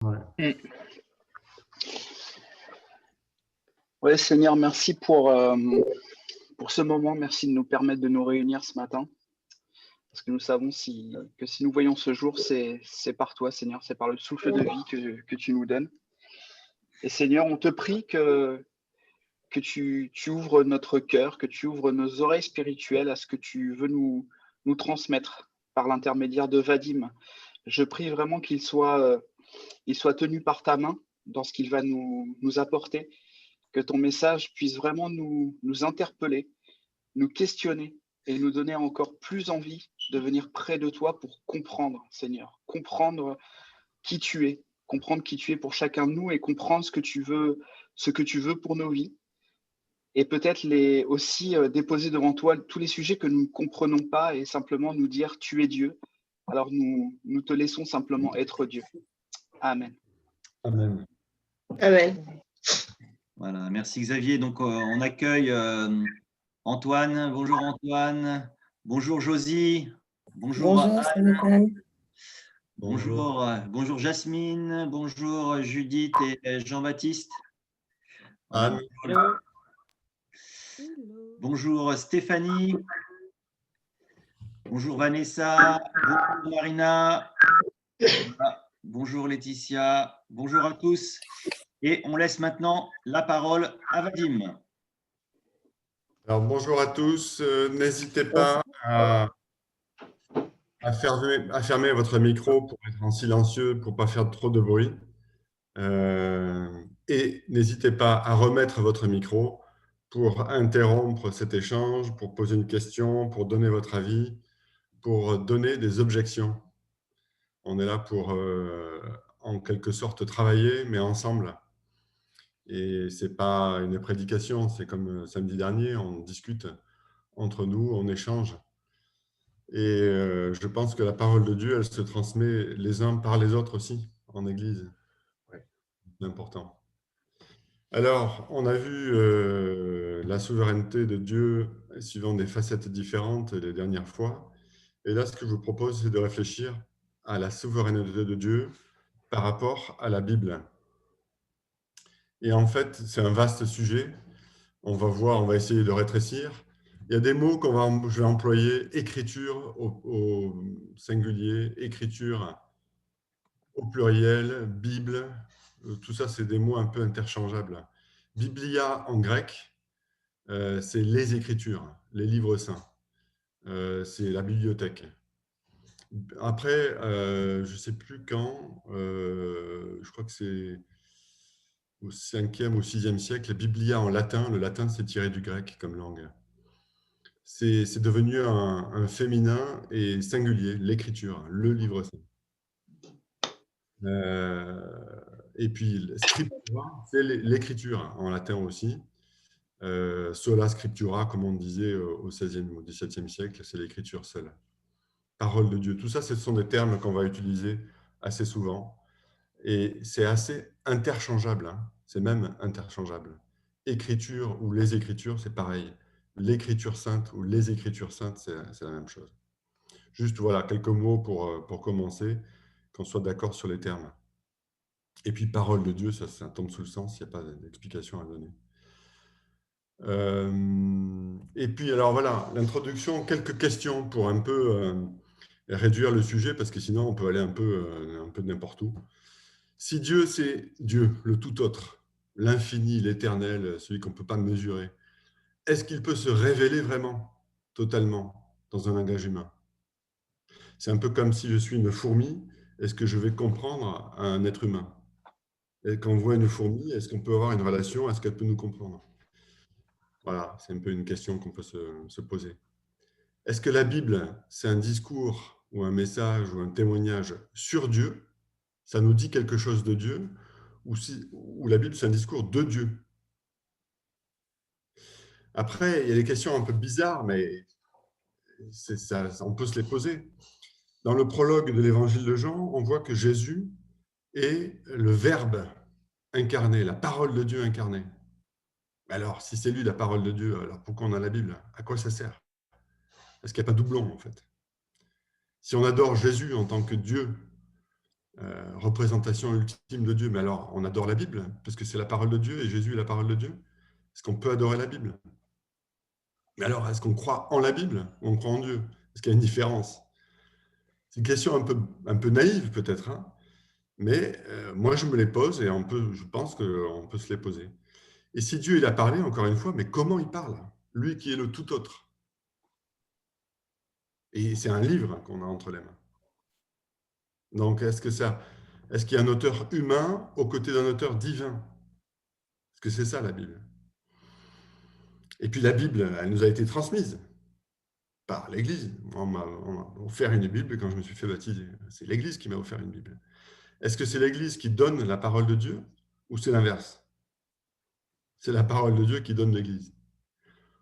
Ouais. Ouais, Seigneur, merci pour ce moment. Merci de nous permettre de nous réunir ce matin. Parce que nous savons que si nous voyons ce jour, c'est par toi, Seigneur. C'est par le souffle de vie que tu nous donnes. Et Seigneur, on te prie que tu ouvres notre cœur, que tu ouvres nos oreilles spirituelles à ce que tu veux nous transmettre par l'intermédiaire de Vadim. Je prie vraiment il soit tenu par ta main dans ce qu'il va nous apporter, que ton message puisse vraiment nous interpeller, nous questionner et nous donner encore plus envie de venir près de toi pour comprendre, Seigneur, comprendre qui tu es pour chacun de nous et comprendre ce que tu veux pour nos vies. Et peut-être aussi déposer devant toi tous les sujets que nous ne comprenons pas et simplement nous dire tu es Dieu. Alors nous te laissons simplement être Dieu. Amen. Amen. Amen. Voilà, merci Xavier. Donc on accueille Antoine. Bonjour Antoine. Bonjour Josie. Bonjour Anne. Bonjour Jasmine. Bonjour Judith et Jean-Baptiste. Anne. Bonjour Stéphanie. Bonjour Vanessa. Bonjour Marina. Bonjour Laetitia. Bonjour à tous. Et on laisse maintenant la parole à Vadim. Alors, bonjour à tous. N'hésitez pas à fermer votre micro pour être en silencieux, pour ne pas faire trop de bruit. Et n'hésitez pas à remettre votre micro pour interrompre cet échange, pour poser une question, pour donner votre avis, pour donner des objections. On est là pour, en quelque sorte, travailler, mais ensemble. Et ce n'est pas une prédication, c'est comme samedi dernier, on discute entre nous, on échange. Et je pense que la parole de Dieu, elle se transmet les uns par les autres aussi, en Église. Ouais. C'est important. Alors, on a vu la souveraineté de Dieu suivant des facettes différentes les dernières fois. Et là, ce que je vous propose, c'est de réfléchir à la souveraineté de Dieu par rapport à la Bible. Et en fait, c'est un vaste sujet. On va essayer de rétrécir. Il y a des mots je vais employer, écriture au singulier, écriture au pluriel, Bible, tout ça, c'est des mots un peu interchangeables. Biblia en grec, c'est les Écritures, les livres saints. C'est la bibliothèque. Après, je ne sais plus quand, je crois que c'est au 5e ou 6e siècle, la Biblia en latin, le latin c'est tiré du grec comme langue. C'est devenu un féminin et singulier, l'écriture, le livre saint. Et puis, scriptura, c'est l'écriture en latin aussi. Sola scriptura, comme on disait au XVIe ou au XVIIe siècle, c'est l'écriture seule. Parole de Dieu. Tout ça, ce sont des termes qu'on va utiliser assez souvent. Et c'est assez interchangeable. Hein. C'est même interchangeable. Écriture ou les Écritures, c'est pareil. L'écriture sainte ou les Écritures saintes, c'est la même chose. Juste, voilà, quelques mots pour commencer, qu'on soit d'accord sur les termes. Et puis, parole de Dieu, ça tombe sous le sens, il n'y a pas d'explication à donner. Et puis, alors voilà, l'introduction, quelques questions pour un peu réduire le sujet, parce que sinon, on peut aller un peu n'importe où. Si Dieu, c'est Dieu, le tout autre, l'infini, l'éternel, celui qu'on ne peut pas mesurer, est-ce qu'il peut se révéler vraiment, totalement, dans un langage humain? C'est un peu comme si je suis une fourmi, est-ce que je vais comprendre un être humain? Et quand on voit une fourmi, est-ce qu'on peut avoir une relation? Est-ce qu'elle peut nous comprendre? Voilà, c'est un peu une question qu'on peut se poser. Est-ce que la Bible, c'est un discours ou un message ou un témoignage sur Dieu? Ça nous dit quelque chose de Dieu? Ou la Bible, c'est un discours de Dieu? Après, il y a des questions un peu bizarres, mais on peut se les poser. Dans le prologue de l'évangile de Jean, on voit que Jésus est le Verbe incarné, la parole de Dieu incarnée. Alors, si c'est lui la parole de Dieu, alors pourquoi on a la Bible? À quoi ça sert? Est-ce qu'il n'y a pas doublon, en fait? Si on adore Jésus en tant que Dieu, représentation ultime de Dieu. Mais alors, on adore la Bible, parce que c'est la parole de Dieu, et Jésus est la parole de Dieu. Est-ce qu'on peut adorer la Bible? Mais alors, est-ce qu'on croit en la Bible ou on croit en Dieu? Est-ce qu'il y a une différence? C'est une question un peu naïve, peut-être, hein, mais moi, je me les pose, et je pense qu'on peut se les poser. Et si Dieu, il a parlé, encore une fois, mais comment il parle? Lui qui est le tout autre. Et c'est un livre qu'on a entre les mains. Donc, est-ce qu'il y a un auteur humain aux côtés d'un auteur divin? Est-ce que c'est ça, la Bible? Et puis, la Bible, elle nous a été transmise par l'Église. On m'a offert une Bible quand je me suis fait baptiser. C'est l'Église qui m'a offert une Bible. Est-ce que c'est l'Église qui donne la parole de Dieu ou c'est l'inverse? C'est la parole de Dieu qui donne l'Église.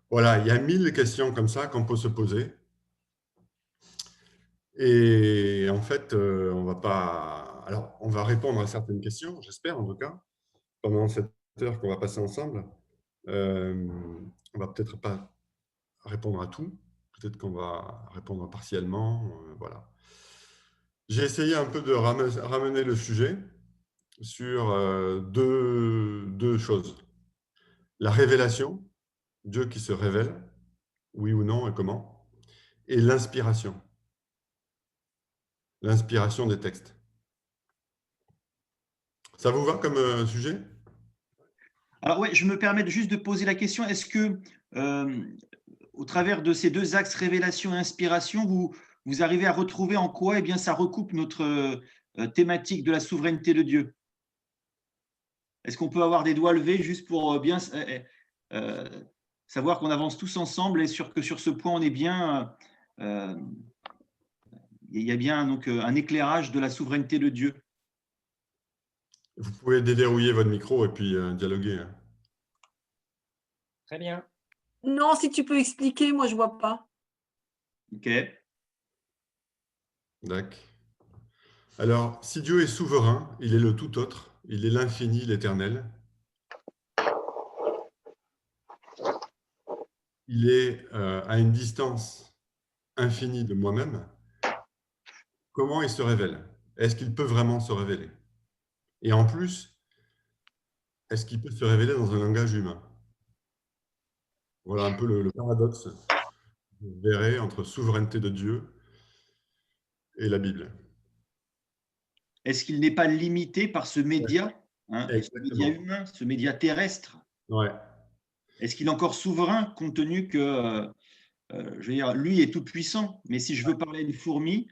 Voilà, il y a 1000 questions comme ça qu'on peut se poser. Et en fait, on va pas... Alors, on va répondre à certaines questions, j'espère en tout cas, pendant cette heure qu'on va passer ensemble. On va peut-être pas répondre à tout. Peut-être qu'on va répondre partiellement. Voilà. J'ai essayé un peu de ramener le sujet sur deux choses. La révélation, Dieu qui se révèle, oui ou non et comment, et l'inspiration des textes. Ça vous va comme sujet? Alors oui, je me permets juste de poser la question, est-ce que au travers de ces deux axes, révélation et inspiration, vous arrivez à retrouver en quoi ça recoupe notre thématique de la souveraineté de Dieu? Est-ce qu'on peut avoir des doigts levés juste pour bien savoir qu'on avance tous ensemble et que sur ce point, on est bien, il y a bien donc un éclairage de la souveraineté de Dieu? Vous pouvez déverrouiller votre micro et puis dialoguer. Très bien. Non, si tu peux expliquer, moi je vois pas. Ok. D'accord. Alors, si Dieu est souverain, il est le tout autre, il est l'infini, l'éternel. Il est à une distance infinie de moi-même. Comment il se révèle? Est-ce qu'il peut vraiment se révéler? Et en plus, est-ce qu'il peut se révéler dans un langage humain? Voilà un peu le paradoxe, vous verrez, entre souveraineté de Dieu et la Bible. Est-ce qu'il n'est pas limité par ce média, ce média humain, ce média terrestre? Ouais. Est-ce qu'il est encore souverain compte tenu que, je veux dire, lui est tout puissant, mais si je veux parler à une fourmi,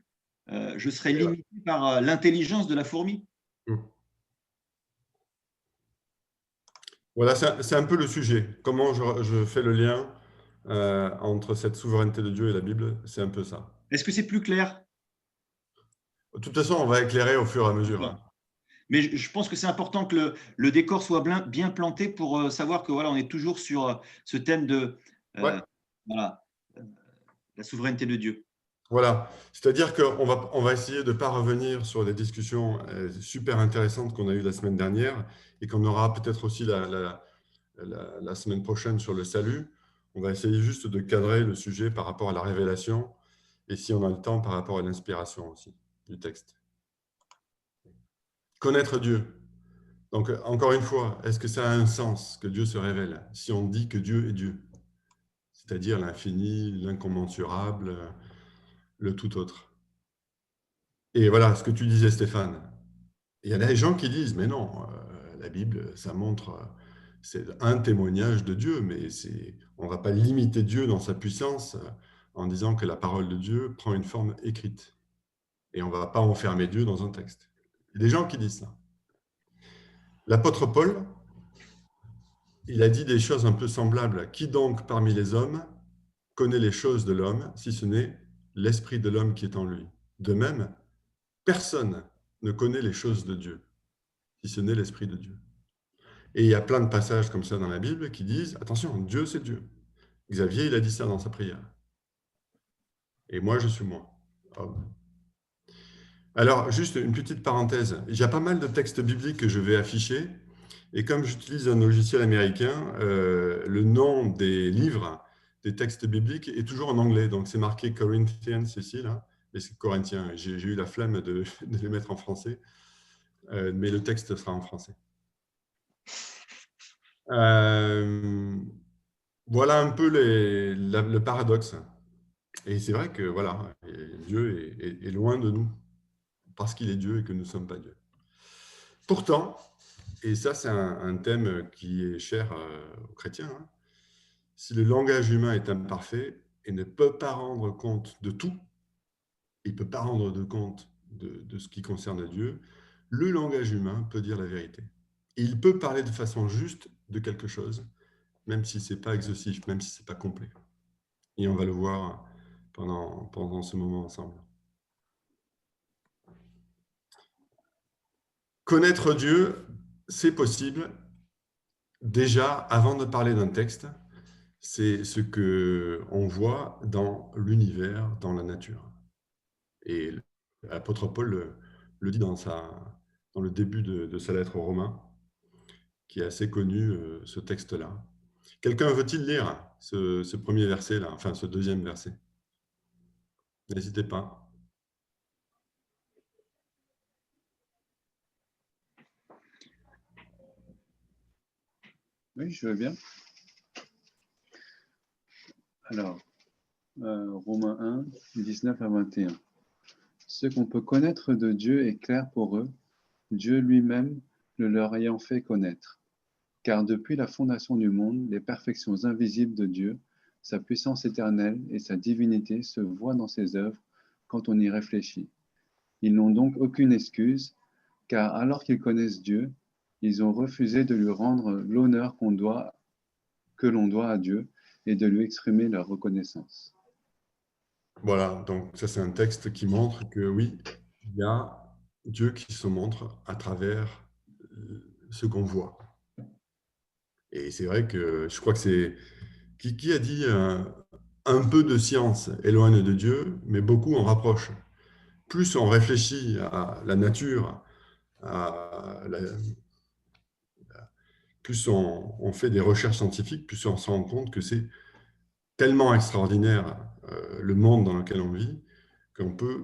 je serai limité par l'intelligence de la fourmi. Voilà, c'est un peu le sujet. Comment je fais le lien entre cette souveraineté de Dieu et la Bible? C'est un peu ça. Est-ce que c'est plus clair? De toute façon, on va éclairer au fur et à mesure. Hein. Mais je pense que c'est important que le décor soit bien planté pour savoir que voilà, on est toujours sur ce thème de la souveraineté de Dieu. Voilà, c'est-à-dire qu'on va essayer de ne pas revenir sur les discussions super intéressantes qu'on a eues la semaine dernière et qu'on aura peut-être aussi la semaine prochaine sur le salut. On va essayer juste de cadrer le sujet par rapport à la révélation et si on a le temps, par rapport à l'inspiration aussi du texte. Connaître Dieu. Donc, encore une fois, est-ce que ça a un sens que Dieu se révèle si on dit que Dieu est Dieu? C'est-à-dire l'infini, l'incommensurable, le tout autre. Et voilà ce que tu disais, Stéphane. Il y a des gens qui disent, mais non, la Bible, ça montre, c'est un témoignage de Dieu, mais on ne va pas limiter Dieu dans sa puissance en disant que la parole de Dieu prend une forme écrite. Et on ne va pas enfermer Dieu dans un texte. Il y a des gens qui disent ça. L'apôtre Paul, il a dit des choses un peu semblables. Qui donc parmi les hommes connaît les choses de l'homme, si ce n'est l'esprit de l'homme qui est en lui? De même, personne ne connaît les choses de Dieu, si ce n'est l'esprit de Dieu. Et il y a plein de passages comme ça dans la Bible qui disent, attention, Dieu c'est Dieu. Xavier, il a dit ça dans sa prière. Et moi, je suis moi. Oh. Alors, juste une petite parenthèse. Il y a pas mal de textes bibliques que je vais afficher. Et comme j'utilise un logiciel américain, le nom des livres, des textes bibliques est toujours en anglais. Donc, c'est marqué Corinthians ici, là. et c'est Corinthiens. J'ai eu la flemme de les mettre en français, mais le texte sera en français. Voilà un peu le paradoxe. Et c'est vrai que voilà, Dieu est loin de nous, parce qu'il est Dieu et que nous ne sommes pas Dieu. Pourtant, et ça c'est un thème qui est cher aux chrétiens, hein, si le langage humain est imparfait et ne peut pas rendre compte de tout, il ne peut pas rendre de compte de ce qui concerne Dieu, le langage humain peut dire la vérité. Et il peut parler de façon juste de quelque chose, même si ce n'est pas exhaustif, même si ce n'est pas complet. Et on va le voir pendant ce moment ensemble. Connaître Dieu, c'est possible. Déjà, avant de parler d'un texte, c'est ce qu'on voit dans l'univers, dans la nature. Et l'apôtre Paul le dit dans le début de sa lettre aux Romains, qui est assez connu, ce texte-là. Quelqu'un veut-il lire ce premier verset-là, enfin ce deuxième verset? N'hésitez pas. Oui, je veux bien. Alors, Romains 1, 19 à 21. Ce qu'on peut connaître de Dieu est clair pour eux, Dieu lui-même le leur ayant fait connaître. Car depuis la fondation du monde, les perfections invisibles de Dieu, sa puissance éternelle et sa divinité se voient dans ses œuvres quand on y réfléchit. Ils n'ont donc aucune excuse, car alors qu'ils connaissent Dieu, ils ont refusé de lui rendre l'honneur que l'on doit à Dieu et de lui exprimer leur reconnaissance. Voilà, donc ça c'est un texte qui montre que oui, il y a Dieu qui se montre à travers ce qu'on voit. Et c'est vrai que je crois que c'est... Qui a dit un peu de science éloigne de Dieu, mais beaucoup en rapproche. Plus on réfléchit à la nature, plus on fait des recherches scientifiques, plus on se rend compte que c'est tellement extraordinaire le monde dans lequel on vit,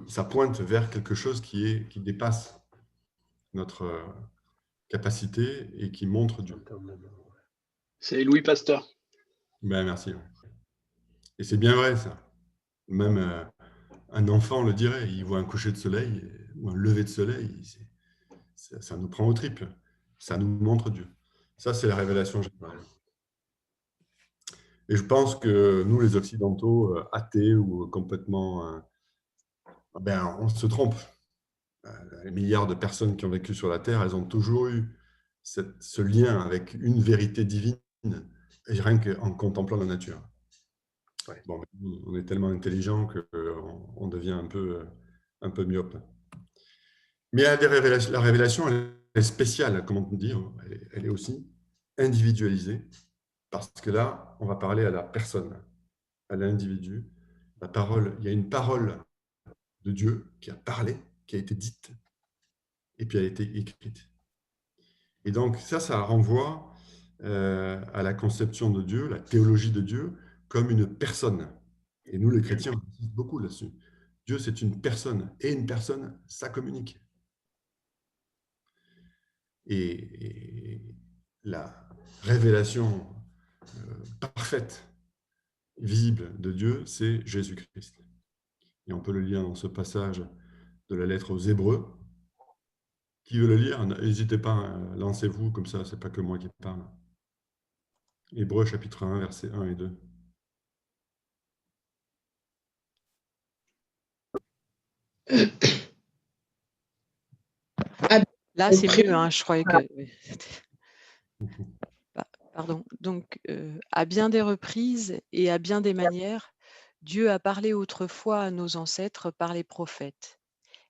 ça pointe vers quelque chose qui dépasse notre capacité et qui montre Dieu. C'est Louis Pasteur. Ben, merci. Et c'est bien vrai, ça. Même un enfant le dirait, il voit un coucher de soleil ou un lever de soleil, ça nous prend au triple. Ça nous montre Dieu. Ça, c'est la révélation générale. Et je pense que nous, les Occidentaux, athées ou complètement... on se trompe. Les milliards de personnes qui ont vécu sur la Terre, elles ont toujours eu ce lien avec une vérité divine, et rien qu'en contemplant la nature. Ouais. Bon, on est tellement intelligent qu'on devient un peu myope. Mais la révélation, elle est spéciale, comment dire, elle est aussi individualisée, parce que là, on va parler à la personne, à l'individu. La parole, il y a une parole de Dieu qui a parlé, qui a été dite, et puis elle a été écrite. Et donc ça renvoie à la conception de Dieu, la théologie de Dieu, comme une personne. Et nous, les chrétiens, on insiste beaucoup là-dessus. Dieu, c'est une personne, et une personne, ça communique. Et la révélation parfaite, visible de Dieu, c'est Jésus-Christ. Et on peut le lire dans ce passage de la lettre aux Hébreux. Qui veut le lire? N'hésitez pas, lancez-vous, comme ça, c'est pas que moi qui parle. Hébreux chapitre 1, versets 1 et 2. Là, c'est mieux, hein, je croyais que... Pardon. Donc, à bien des reprises et à bien des manières, Dieu a parlé autrefois à nos ancêtres par les prophètes.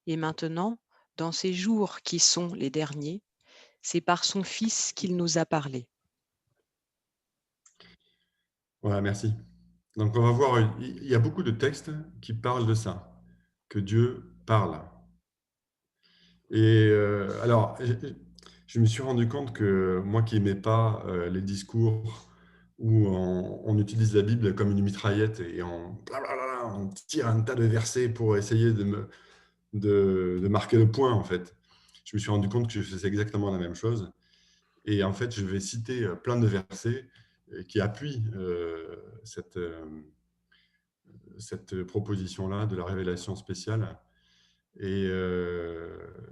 Et maintenant, dans ces jours qui sont les derniers, c'est par son Fils qu'il nous a parlé. Voilà, merci. Donc, on va voir, il y a beaucoup de textes qui parlent de ça, que Dieu parle. Et alors, je me suis rendu compte que moi qui n'aimais pas les discours où on utilise la Bible comme une mitraillette et on tire un tas de versets pour essayer de marquer le point, en fait. Je me suis rendu compte que je faisais exactement la même chose. Et en fait, je vais citer plein de versets qui appuient cette proposition-là de la révélation spéciale. Et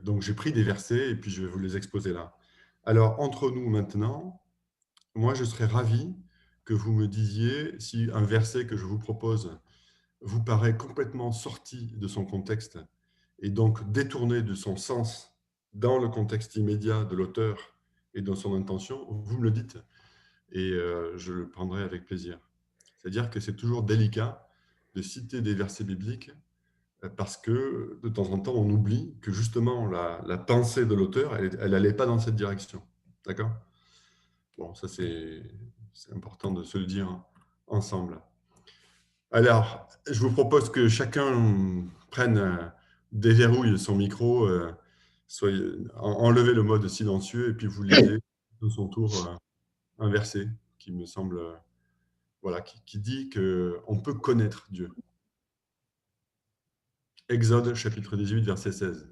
donc, j'ai pris des versets et puis je vais vous les exposer là. Alors, entre nous maintenant, moi, je serais ravi que vous me disiez si un verset que je vous propose vous paraît complètement sorti de son contexte et donc détourné de son sens dans le contexte immédiat de l'auteur et dans son intention, vous me le dites et je le prendrai avec plaisir. C'est-à-dire que c'est toujours délicat de citer des versets bibliques parce que de temps en temps, on oublie que justement la pensée de l'auteur, elle n'allait pas dans cette direction. D'accord ? Bon, ça c'est important de se le dire ensemble. Alors, je vous propose que chacun prenne, déverrouille son micro, enlevez le mode silencieux et puis vous lisez de son tour un verset qui me semble, voilà, qui dit qu'on peut connaître Dieu. Exode chapitre 18, verset 16.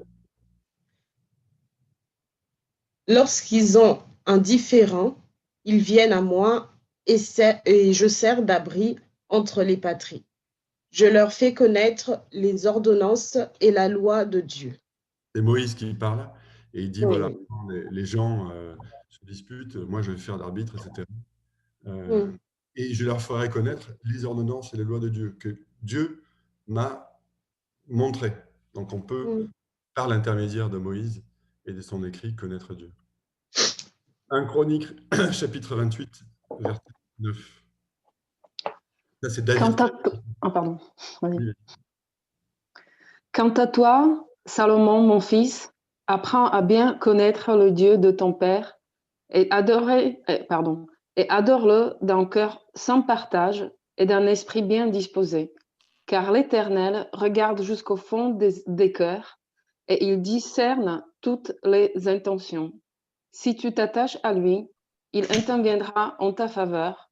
Lorsqu'ils ont un différend, ils viennent à moi et je sers d'abri entre les patries. Je leur fais connaître les ordonnances et la loi de Dieu. C'est Moïse qui parle et il dit, Oui. voilà, les gens se disputent, moi je vais faire d'arbitre, etc. Et je leur ferai connaître les ordonnances et les lois de Dieu, que Dieu m'a montré. Donc on peut, par l'intermédiaire de Moïse et de son écrit, connaître Dieu. 1 Chronique, chapitre 28, verset 9. Ça, c'est David. Pardon. Oui. Quant à toi, Salomon, mon fils, apprends à bien connaître le Dieu de ton père et adore-le d'un cœur sans partage et d'un esprit bien disposé. Car l'Éternel regarde jusqu'au fond des cœurs et il discerne toutes les intentions. Si tu t'attaches à lui, il interviendra en ta faveur,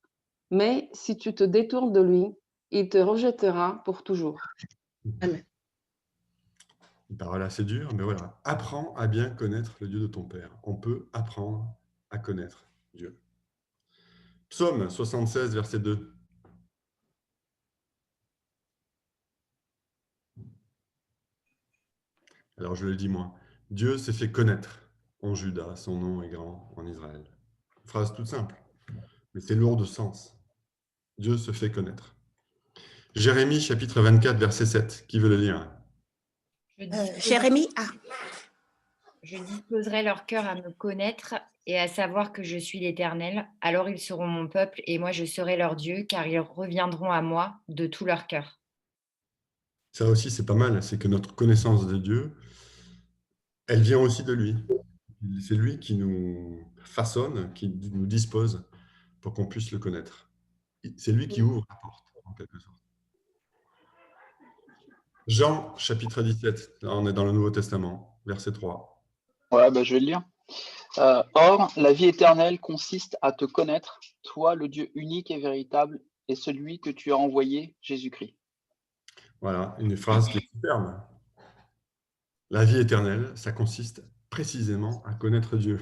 mais si tu te détournes de lui, il te rejettera pour toujours. Amen. Une parole assez dure, mais voilà. Apprends à bien connaître le Dieu de ton Père. On peut apprendre à connaître Dieu. Psaume 76, verset 2. Alors je le dis moi. Dieu s'est fait connaître en Juda, son nom est grand en Israël. Une phrase toute simple, mais c'est lourd de sens. Dieu se fait connaître. Jérémie, chapitre 24, verset 7. Qui veut le lire ? Jérémie, je disposerai leur cœur à me connaître et à savoir que je suis l'Éternel. Alors ils seront mon peuple et moi je serai leur Dieu, car ils reviendront à moi de tout leur cœur. Ça aussi, c'est pas mal. C'est que notre connaissance de Dieu, elle vient aussi de lui. C'est lui qui nous façonne, qui nous dispose pour qu'on puisse le connaître. C'est lui qui ouvre la porte, en quelque sorte. Jean, chapitre 17, là on est dans le Nouveau Testament, verset 3. Ouais, je vais le lire. Or, la vie éternelle consiste à te connaître, toi, le Dieu unique et véritable, et celui que tu as envoyé, Jésus-Christ. Voilà, une phrase qui est superbe. La vie éternelle, ça consiste précisément à connaître Dieu.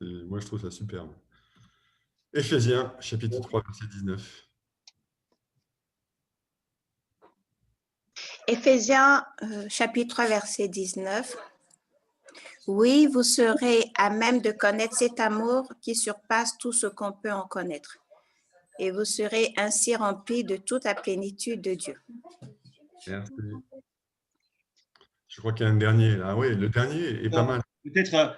Moi, je trouve ça superbe. Éphésiens, chapitre 3, verset 19. Éphésiens, chapitre 3, verset 19. Oui, vous serez à même de connaître cet amour qui surpasse tout ce qu'on peut en connaître. Et vous serez ainsi remplis de toute la plénitude de Dieu. Merci. Je crois qu'il y a un dernier là. Oui, le dernier est pas mal. Peut-être,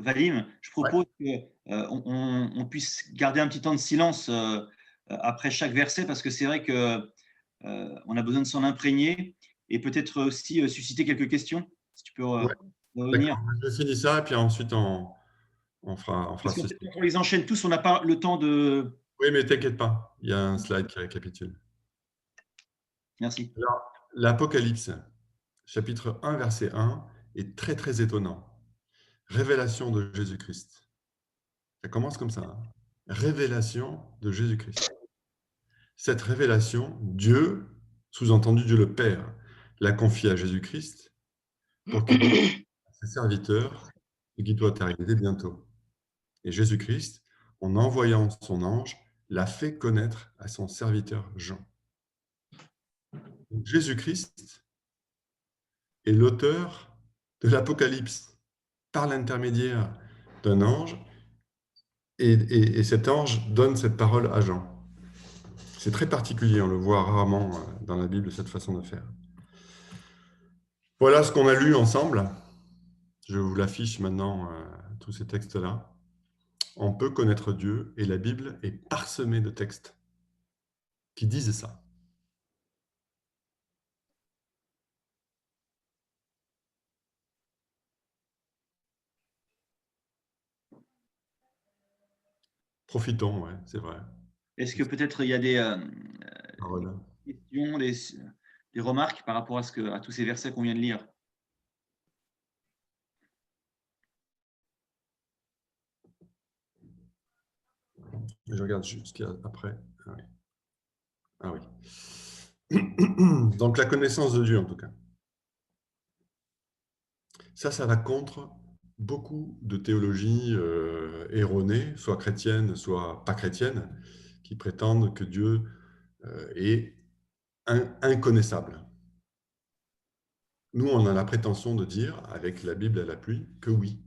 Vadim, je propose qu'on puisse garder un petit temps de silence après chaque verset, parce que c'est vrai qu'on a besoin de s'en imprégner et peut-être aussi susciter quelques questions. Si tu peux revenir. Je finis ça et puis ensuite on fera ceci. On les enchaîne tous, on n'a pas le temps de… Oui, mais t'inquiète pas, il y a un slide qui récapitule. Merci. Alors, l'Apocalypse, chapitre 1, verset 1, est très, très étonnant. Révélation de Jésus-Christ. Ça commence comme ça. révélation de Jésus-Christ. Cette révélation, Dieu, sous-entendu Dieu le Père, l'a confiée à Jésus-Christ pour qu'il dise à ses serviteurs ce qui doit arriver bientôt. Et Jésus-Christ, en envoyant son ange, l'a fait connaître à son serviteur Jean. Donc, Jésus-Christ est l'auteur de l'Apocalypse par l'intermédiaire d'un ange, et cet ange donne cette parole à Jean. C'est très particulier, on le voit rarement dans la Bible, cette façon de faire. Voilà ce qu'on a lu ensemble. Je vous l'affiche maintenant, tous ces textes-là. On peut connaître Dieu, et la Bible est parsemée de textes qui disent ça. Profitons, ouais, c'est vrai. Est-ce que peut-être il y a des questions, des remarques par rapport à tous ces versets qu'on vient de lire? Je regarde juste ce qu'il y a après. Ah oui. Donc la connaissance de Dieu, en tout cas. Ça va contre beaucoup de théologies erronées, soit chrétiennes, soit pas chrétiennes, qui prétendent que Dieu est inconnaissable. Nous, on a la prétention de dire, avec la Bible à l'appui, que oui.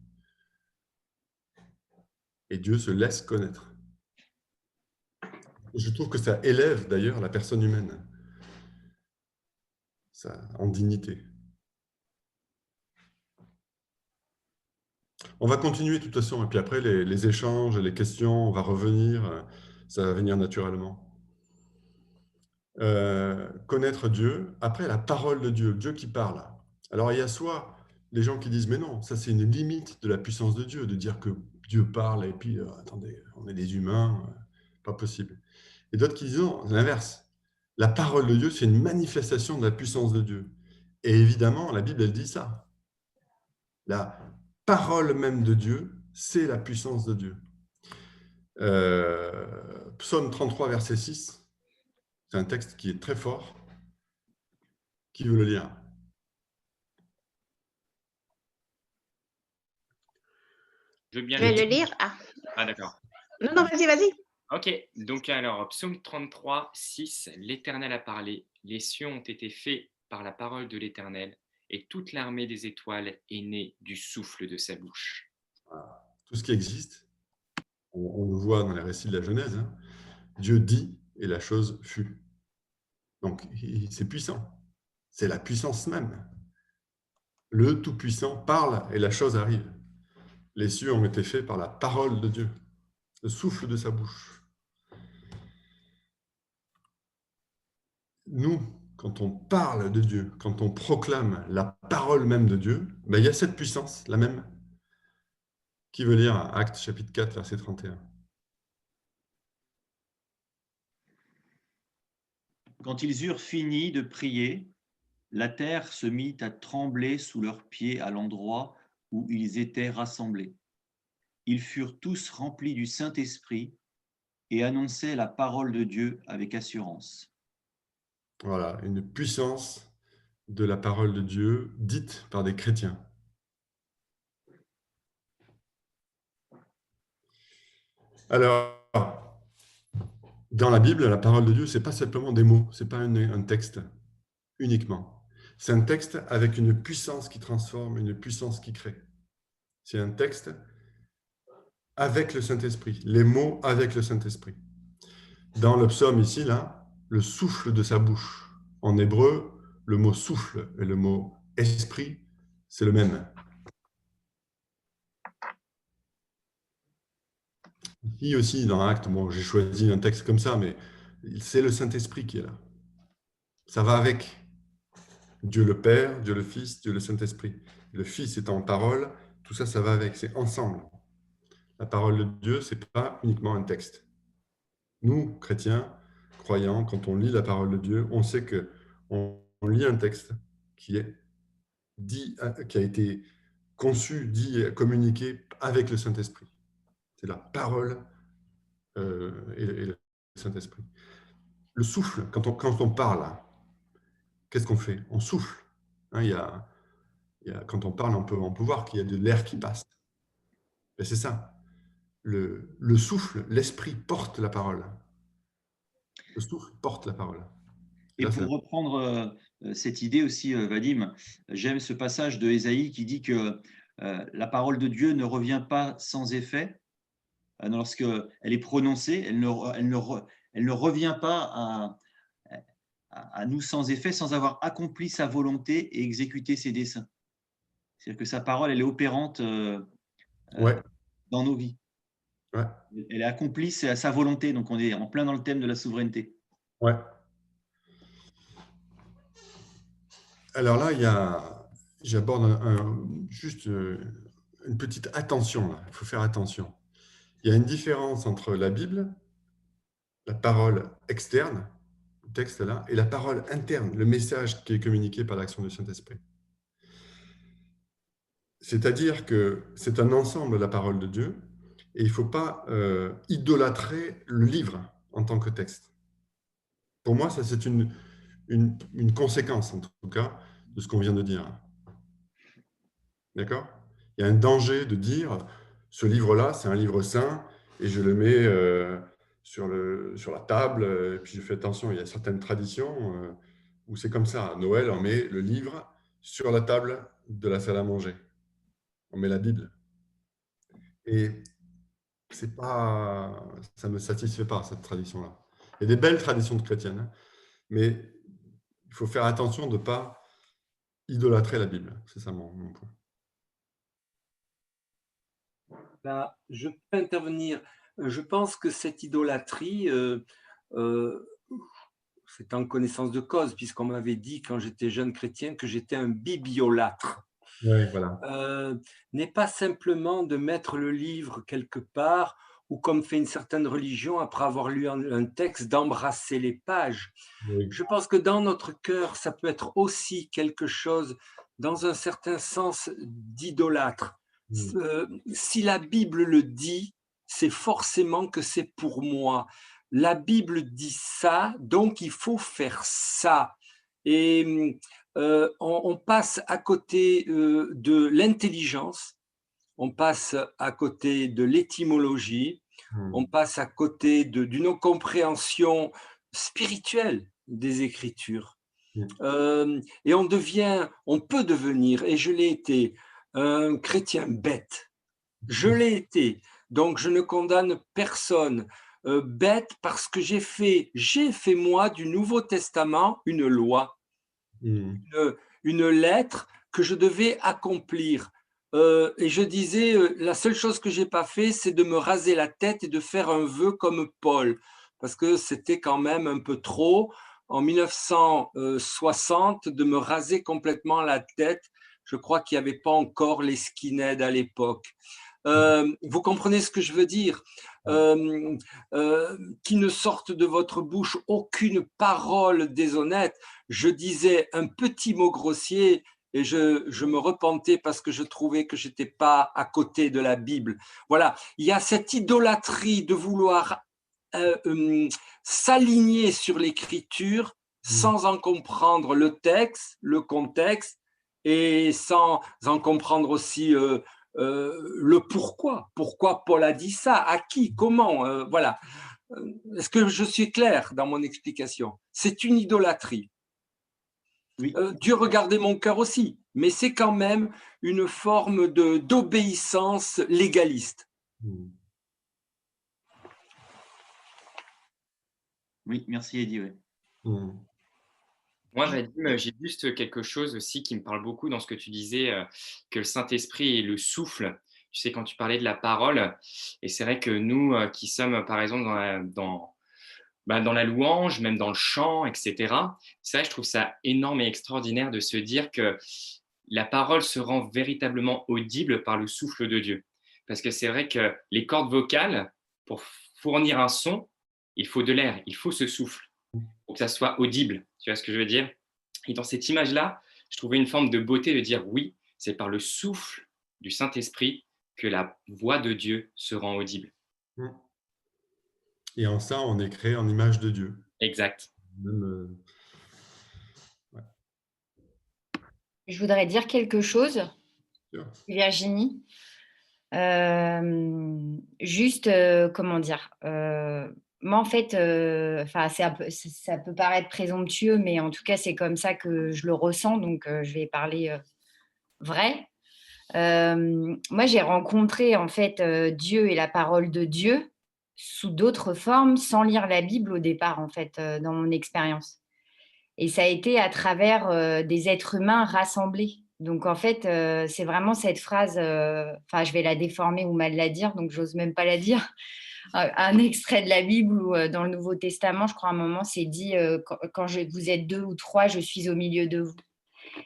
Et Dieu se laisse connaître. Je trouve que ça élève d'ailleurs la personne humaine, ça, en dignité. On va continuer de toute façon, et puis après les échanges, les questions, on va revenir, ça va venir naturellement. Connaître Dieu, après la parole de Dieu, Dieu qui parle. Alors il y a soit les gens qui disent, mais non, ça c'est une limite de la puissance de Dieu, de dire que Dieu parle, et puis attendez, on est des humains, pas possible. Et d'autres qui disent, non, l'inverse. La parole de Dieu, c'est une manifestation de la puissance de Dieu. Et évidemment, la Bible, elle dit ça. La parole même de Dieu, c'est la puissance de Dieu. Psaume 33, verset 6, c'est un texte qui est très fort. Qui veut le lire? Je veux bien le lire. Ah, d'accord. Non, vas-y. Ok, donc alors, psaume 33, 6, l'Éternel a parlé, les cieux ont été faits par la parole de l'Éternel, et toute l'armée des étoiles est née du souffle de sa bouche. Voilà. Tout ce qui existe, on le voit dans les récits de la Genèse, hein. Dieu dit et la chose fut. Donc, c'est puissant. C'est la puissance même. Le Tout-Puissant parle et la chose arrive. Les cieux ont été faits par la parole de Dieu, le souffle de sa bouche. Nous, quand on parle de Dieu, quand on proclame la parole même de Dieu, ben, il y a cette puissance, la même. Qui veut lire Actes chapitre 4, verset 31? Quand ils eurent fini de prier, la terre se mit à trembler sous leurs pieds à l'endroit où ils étaient rassemblés. Ils furent tous remplis du Saint-Esprit et annonçaient la parole de Dieu avec assurance. Voilà, une puissance de la parole de Dieu dite par des chrétiens. Alors, dans la Bible, la parole de Dieu, ce n'est pas simplement des mots, ce n'est pas un texte uniquement. C'est un texte avec une puissance qui transforme, une puissance qui crée. C'est un texte avec le Saint-Esprit, les mots avec le Saint-Esprit. Dans le psaume ici, là, le souffle de sa bouche. En hébreu, le mot souffle et le mot esprit, c'est le même. Ici aussi, dans Actes, bon, j'ai choisi un texte comme ça, mais c'est le Saint-Esprit qui est là. Ça va avec Dieu le Père, Dieu le Fils, Dieu le Saint-Esprit. Le Fils étant en parole, tout ça, ça va avec, c'est ensemble. La parole de Dieu, ce n'est pas uniquement un texte. Nous, chrétiens, croyants, quand on lit la parole de Dieu, on sait qu'on lit un texte qui est dit, qui a été conçu, dit, communiqué avec le Saint-Esprit. C'est la parole et le Saint-Esprit. Le souffle, quand on parle, qu'est-ce qu'on fait? On souffle. Hein, quand on parle, on peut voir qu'il y a de l'air qui passe. Et c'est ça. Le souffle, l'esprit porte la parole. Le souffle porte la parole. Et Là, pour reprendre cette idée aussi, Vadim, j'aime ce passage de Ésaïe qui dit que la parole de Dieu ne revient pas sans effet. Lorsqu'elle est prononcée, elle ne revient pas à nous sans effet, sans avoir accompli sa volonté et exécuté ses desseins. C'est-à-dire que sa parole, elle est opérante dans nos vies. Ouais. Elle accomplit sa volonté, donc on est en plein dans le thème de la souveraineté. Ouais. Alors là, j'aborde juste une petite attention. Là. Il faut faire attention. Il y a une différence entre la Bible, la parole externe, le texte là, et la parole interne, le message qui est communiqué par l'action du Saint-Esprit. C'est-à-dire que c'est un ensemble, la parole de Dieu, et il ne faut pas idolâtrer le livre en tant que texte. Pour moi, ça c'est une conséquence, en tout cas, de ce qu'on vient de dire. D'accord? Il y a un danger de dire, ce livre-là, c'est un livre saint, et je le mets sur la table, et puis je fais attention, il y a certaines traditions où c'est comme ça. À Noël, on met le livre sur la table de la salle à manger. On met la Bible. Et ça ne me satisfait pas, cette tradition-là. Il y a des belles traditions de chrétiennes, hein, mais il faut faire attention de ne pas idolâtrer la Bible. C'est ça mon point. Là, je peux intervenir. Je pense que cette idolâtrie, c'est en connaissance de cause, puisqu'on m'avait dit quand j'étais jeune chrétien que j'étais un bibliolâtre. Oui, voilà. N'est pas simplement de mettre le livre quelque part ou comme fait une certaine religion après avoir lu un texte, d'embrasser les pages. Oui. Je pense que dans notre cœur, ça peut être aussi quelque chose, dans un certain sens, d'idolâtre. Si la Bible le dit, c'est forcément que c'est pour moi. La Bible dit ça, donc il faut faire ça. Et on passe à côté de l'intelligence, on passe à côté de l'étymologie, on passe à côté d'une compréhension spirituelle des Écritures. Et on peut devenir, et je l'ai été, un chrétien bête. Je l'ai été, donc je ne condamne personne. Bête parce que j'ai fait moi du Nouveau Testament une loi, une lettre que je devais accomplir. Et je disais, la seule chose que j'ai pas fait, c'est de me raser la tête et de faire un vœu comme Paul, parce que c'était quand même un peu trop, en 1960, de me raser complètement la tête. Je crois qu'il n'y avait pas encore les skinheads à l'époque. Vous comprenez ce que je veux dire? Qu'il ne sorte de votre bouche aucune parole déshonnête. Je disais un petit mot grossier et je me repentais parce que je trouvais que je n'étais pas à côté de la Bible. Voilà, il y a cette idolâtrie de vouloir s'aligner sur l'écriture sans en comprendre le texte, le contexte, et sans en comprendre aussi le pourquoi. Pourquoi Paul a dit ça? À qui? Comment? Voilà. Est-ce que je suis clair dans mon explication? C'est une idolâtrie. Oui. Dieu regardait mon cœur aussi, mais c'est quand même une forme d'obéissance légaliste. Oui, merci Eddy. Ouais. Moi, Vadim, j'ai juste quelque chose aussi qui me parle beaucoup dans ce que tu disais, que le Saint-Esprit est le souffle. Tu sais, quand tu parlais de la parole, et c'est vrai que nous qui sommes, par exemple, dans la louange, même dans le chant, etc., c'est vrai, je trouve ça énorme et extraordinaire de se dire que la parole se rend véritablement audible par le souffle de Dieu. Parce que c'est vrai que les cordes vocales, pour fournir un son, il faut de l'air, il faut ce souffle pour que ça soit audible. Tu vois ce que je veux dire? Et dans cette image-là, je trouvais une forme de beauté de dire oui, c'est par le souffle du Saint-Esprit que la voix de Dieu se rend audible. Et en ça, on est créé en image de Dieu. Exact. Même, ouais. Je voudrais dire quelque chose, Sûr. Virginie. Juste, comment dire, moi, en fait, ça peut paraître présomptueux, mais en tout cas, c'est comme ça que je le ressens, donc je vais parler vrai. Moi, j'ai rencontré en fait Dieu et la parole de Dieu sous d'autres formes, sans lire la Bible au départ, en fait, dans mon expérience. Et ça a été à travers des êtres humains rassemblés. Donc, en fait, c'est vraiment cette phrase, je vais la déformer ou mal la dire, donc j'ose même pas la dire. Un extrait de la Bible où, dans le Nouveau Testament, je crois à un moment, c'est dit quand vous êtes 2 ou 3, je suis au milieu de vous.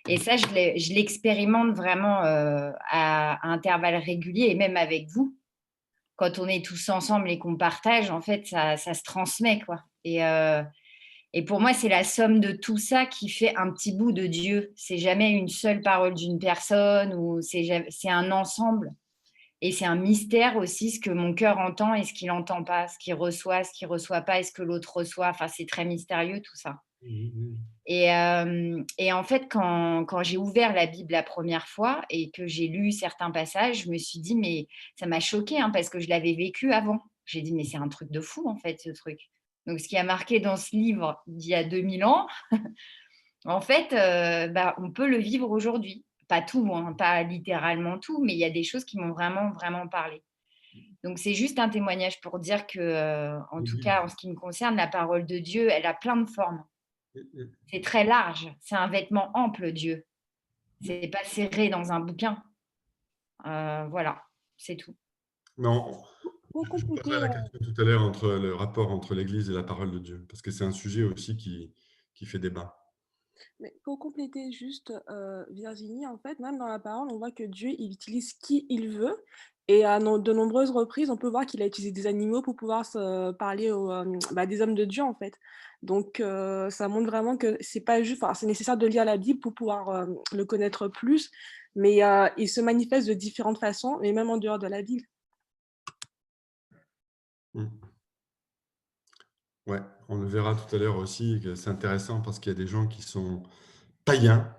Et ça, je l'expérimente vraiment à intervalles réguliers et même avec vous. Quand on est tous ensemble et qu'on partage, en fait, ça se transmet, quoi. Et pour moi, c'est la somme de tout ça qui fait un petit bout de Dieu. C'est jamais une seule parole d'une personne, ou c'est un ensemble. Et c'est un mystère aussi, ce que mon cœur entend et ce qu'il n'entend pas, ce qu'il reçoit pas et ce que l'autre reçoit. Enfin, c'est très mystérieux tout ça. Et en fait, quand j'ai ouvert la Bible la première fois et que j'ai lu certains passages, je me suis dit, mais ça m'a choquée parce que je l'avais vécu avant. J'ai dit, mais c'est un truc de fou en fait, ce truc. Donc, ce qui a marqué dans ce livre d'il y a 2000 ans, en fait, on peut le vivre aujourd'hui. Pas tout, pas littéralement tout, mais il y a des choses qui m'ont vraiment, vraiment parlé. Donc, c'est juste un témoignage pour dire que, en tout cas, en ce qui me concerne, la parole de Dieu, elle a plein de formes. C'est très large. C'est un vêtement ample, Dieu. C'est pas serré dans un bouquin. Voilà, c'est tout. Non, je vous poserai la question tout à l'heure entre le rapport entre l'Église et la parole de Dieu, parce que c'est un sujet aussi qui fait débat. Mais pour compléter juste, Virginie, en fait, même dans la parole, on voit que Dieu, il utilise qui il veut. Et à de nombreuses reprises, on peut voir qu'il a utilisé des animaux pour pouvoir parler des hommes de Dieu, en fait. Donc, ça montre vraiment que c'est pas juste, c'est nécessaire de lire la Bible pour pouvoir le connaître plus, mais il se manifeste de différentes façons, et même en dehors de la Bible. Ouais, on le verra tout à l'heure aussi, que c'est intéressant parce qu'il y a des gens qui sont païens,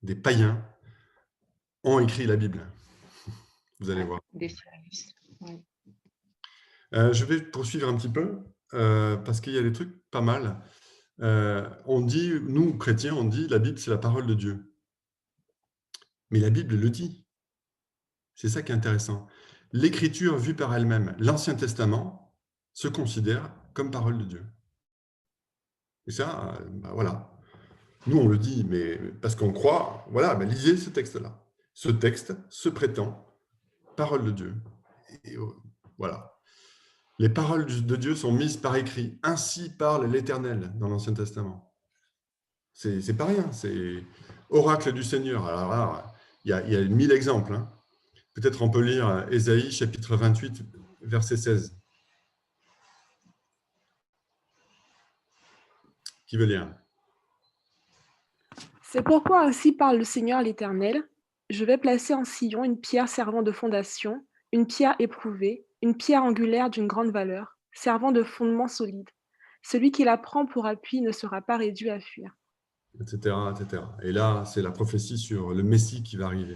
des païens, ont écrit la Bible. Vous allez voir. Je vais poursuivre un petit peu parce qu'il y a des trucs pas mal. On dit, nous, chrétiens, on dit la Bible, c'est la parole de Dieu. Mais la Bible le dit. C'est ça qui est intéressant. L'écriture vue par elle-même, l'Ancien Testament, se considère comme parole de Dieu. Et ça, voilà. Nous, on le dit, mais parce qu'on croit, voilà, lisez ce texte-là. Ce texte se prétend parole de Dieu. Et voilà. Les paroles de Dieu sont mises par écrit. Ainsi parle l'Éternel dans l'Ancien Testament. C'est pas rien, c'est oracle du Seigneur. Alors là, il y a 1000 exemples. Hein. Peut-être on peut lire Ésaïe, chapitre 28, verset 16. Qui veut lire? C'est pourquoi ainsi parle le Seigneur l'Éternel. Je vais placer en Sion une pierre servant de fondation, une pierre éprouvée, une pierre angulaire d'une grande valeur, servant de fondement solide. Celui qui la prend pour appui ne sera pas réduit à fuir. Etc., etc. Et là, c'est la prophétie sur le Messie qui va arriver.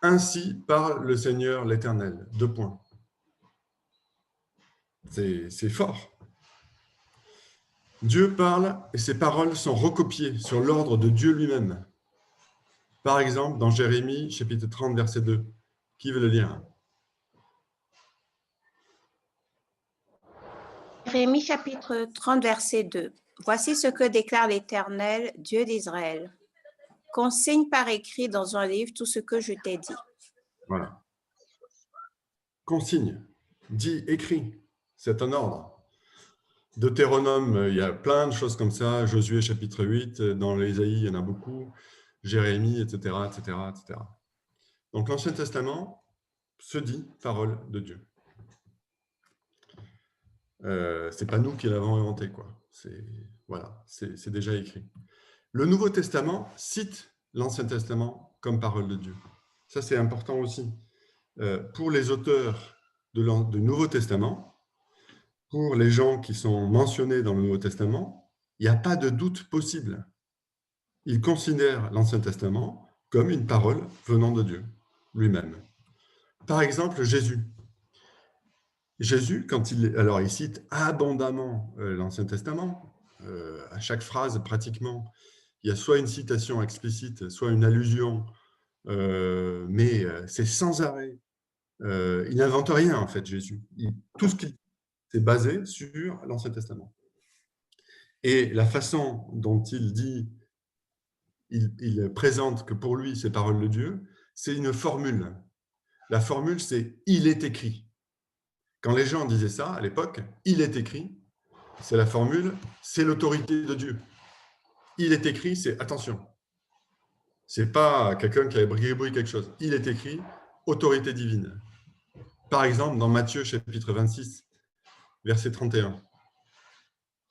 Ainsi parle le Seigneur l'Éternel. 2 points. C'est fort. Dieu parle et ses paroles sont recopiées sur l'ordre de Dieu lui-même. Par exemple, dans Jérémie, chapitre 30, verset 2. Qui veut le lire? Jérémie, chapitre 30, verset 2. Voici ce que déclare l'Éternel, Dieu d'Israël. Consigne par écrit dans un livre tout ce que je t'ai dit. Voilà. Consigne, dit, écrit. C'est un ordre. Deutéronome, il y a plein de choses comme ça. Josué, chapitre 8. Dans l'Ésaïe, il y en a beaucoup. Jérémie, etc., etc., etc. Donc, l'Ancien Testament se dit parole de Dieu. C'est pas nous qui l'avons inventé, quoi. Voilà, c'est déjà écrit. Le Nouveau Testament cite l'Ancien Testament comme parole de Dieu. Ça, c'est important aussi. Pour les auteurs du Nouveau Testament, pour les gens qui sont mentionnés dans le Nouveau Testament, il n'y a pas de doute possible. Ils considèrent l'Ancien Testament comme une parole venant de Dieu lui-même. Par exemple, Jésus. Jésus, quand il cite abondamment l'Ancien Testament, à chaque phrase pratiquement, il y a soit une citation explicite, soit une allusion, mais c'est sans arrêt. Il n'invente rien, en fait, Jésus. Tout ce qu'il dit, c'est basé sur l'Ancien Testament. Et la façon dont il dit, il présente que pour lui, c'est parole de Dieu, c'est une formule. La formule, c'est « il est écrit ». Quand les gens disaient ça, à l'époque, « il est écrit », c'est la formule, c'est l'autorité de Dieu. « Il est écrit », c'est « attention ». Ce n'est pas quelqu'un qui a brigué quelque chose. « Il est écrit », autorité divine. Par exemple, dans Matthieu, chapitre 26, verset 31.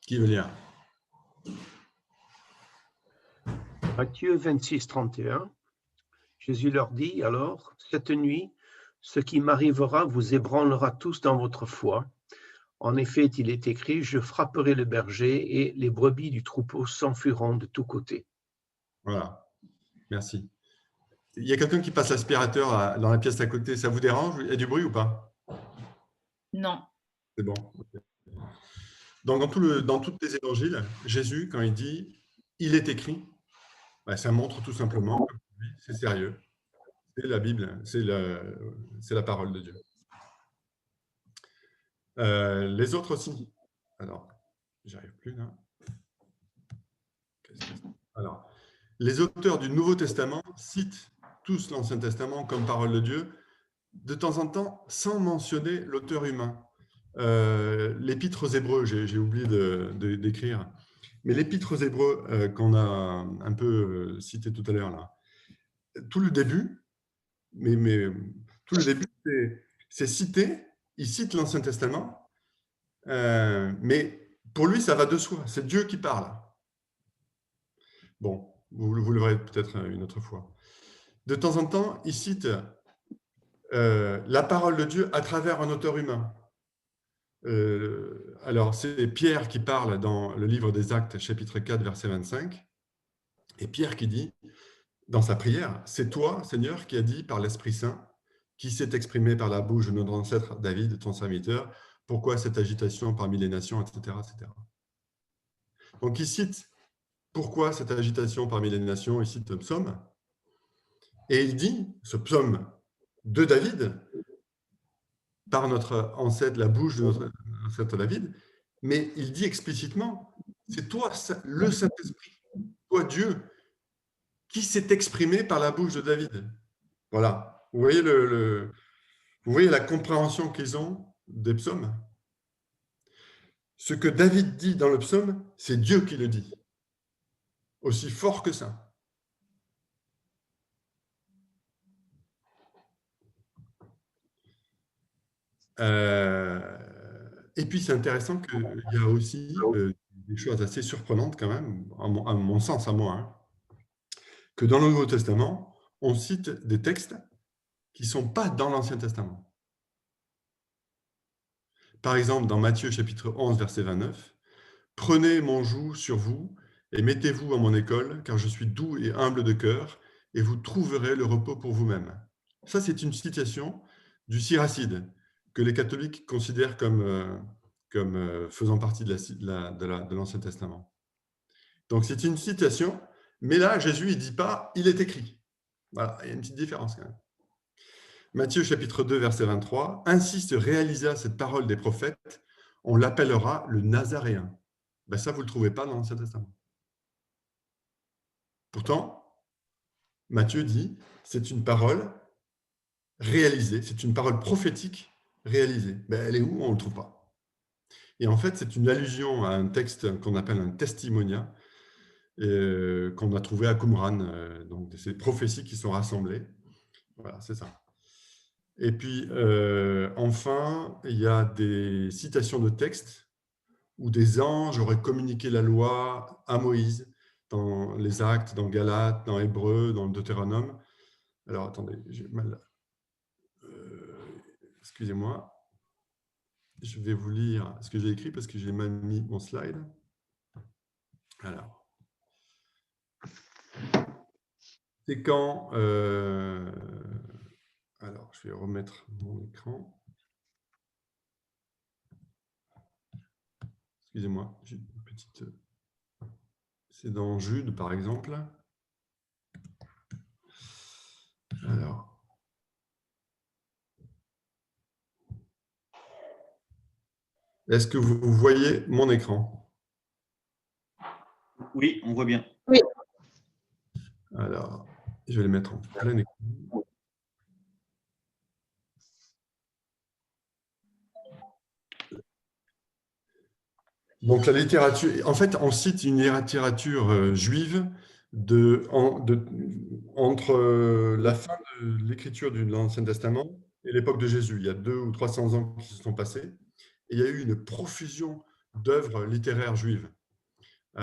Qui veut lire ? Matthieu 26, 31. Jésus leur dit alors, « Cette nuit, ce qui m'arrivera vous ébranlera tous dans votre foi. En effet, il est écrit, je frapperai le berger et les brebis du troupeau s'enfuiront de tous côtés. » Voilà, merci. Il y a quelqu'un qui passe l'aspirateur dans la pièce à côté, ça vous dérange ? Il y a du bruit ou pas ? Non. C'est bon. Okay. Donc, dans tous les évangiles, Jésus, quand il dit « il est écrit », ça montre tout simplement que c'est sérieux. C'est la Bible, c'est la parole de Dieu. Les autres aussi. Alors, j'arrive plus là. Alors, les auteurs du Nouveau Testament citent tous l'Ancien Testament comme parole de Dieu, de temps en temps sans mentionner l'auteur humain. L'Épître aux Hébreux, j'ai oublié d'écrire, mais l'Épître aux Hébreux qu'on a un peu cité tout à l'heure là, tout le début, tout le début, c'est cité, il cite l'Ancien Testament, mais pour lui, ça va de soi, c'est Dieu qui parle. Bon, vous le verrez peut-être une autre fois. De temps en temps, il cite la parole de Dieu à travers un auteur humain. Alors, c'est Pierre qui parle dans le livre des Actes, chapitre 4, verset 25, et Pierre qui dit, dans sa prière, « C'est toi, Seigneur, qui as dit par l'Esprit Saint, qui s'est exprimé par la bouche de notre ancêtre David, ton serviteur, pourquoi cette agitation parmi les nations, etc. etc. » Donc, il cite pourquoi cette agitation parmi les nations, il cite le psaume, et il dit, ce psaume de David, par notre ancêtre, la bouche de notre ancêtre David, mais il dit explicitement, c'est toi, le Saint-Esprit, toi Dieu, qui s'est exprimé par la bouche de David. Voilà. Vous voyez, vous voyez la compréhension qu'ils ont des psaumes. Ce que David dit dans le psaume, c'est Dieu qui le dit. Aussi fort que ça. Et puis, c'est intéressant qu'il y a aussi des choses assez surprenantes quand même, à mon sens, à moi, hein, que dans le Nouveau Testament, on cite des textes qui ne sont pas dans l'Ancien Testament. Par exemple, dans Matthieu chapitre 11, verset 29, « Prenez mon joug sur vous et mettez-vous à mon école, car je suis doux et humble de cœur, et vous trouverez le repos pour vous-même. » Ça, c'est une citation du Siracide, que les catholiques considèrent comme faisant partie de l'Ancien Testament. Donc, c'est une citation, mais là, Jésus, il ne dit pas « il est écrit ». Voilà, il y a une petite différence quand même. Matthieu chapitre 2, verset 23, « Ainsi se réalisa cette parole des prophètes, on l'appellera le Nazaréen. » Ben ça, vous ne le trouvez pas dans l'Ancien Testament. Pourtant, Matthieu dit, c'est une parole réalisée, c'est une parole prophétique réalisée. Ben, elle est où? On ne le trouve pas. Et en fait, c'est une allusion à un texte qu'on appelle un testimonia, qu'on a trouvé à Qumran. Donc, ces prophéties qui sont rassemblées. Voilà, c'est ça. Et puis, enfin, il y a des citations de textes où des anges auraient communiqué la loi à Moïse, dans les Actes, dans Galates, dans Hébreux, dans le Deutéronome. Alors, attendez, j'ai mal. Excusez-moi. je vais vous lire ce que j'ai écrit parce que j'ai mal mis mon slide. Alors, c'est quand... alors, je vais remettre mon écran. Excusez-moi, j'ai une petite... C'est dans Jude, par exemple. Alors... Est-ce que vous voyez mon écran? Oui, on voit bien. Oui. Alors, je vais le mettre en plein écran. Donc, la littérature, en fait, on cite une littérature juive entre la fin de l'écriture de l'Ancien Testament et l'époque de Jésus. Il y a 200 ou 300 ans qui se sont passés. Et il y a eu une profusion d'œuvres littéraires juives, où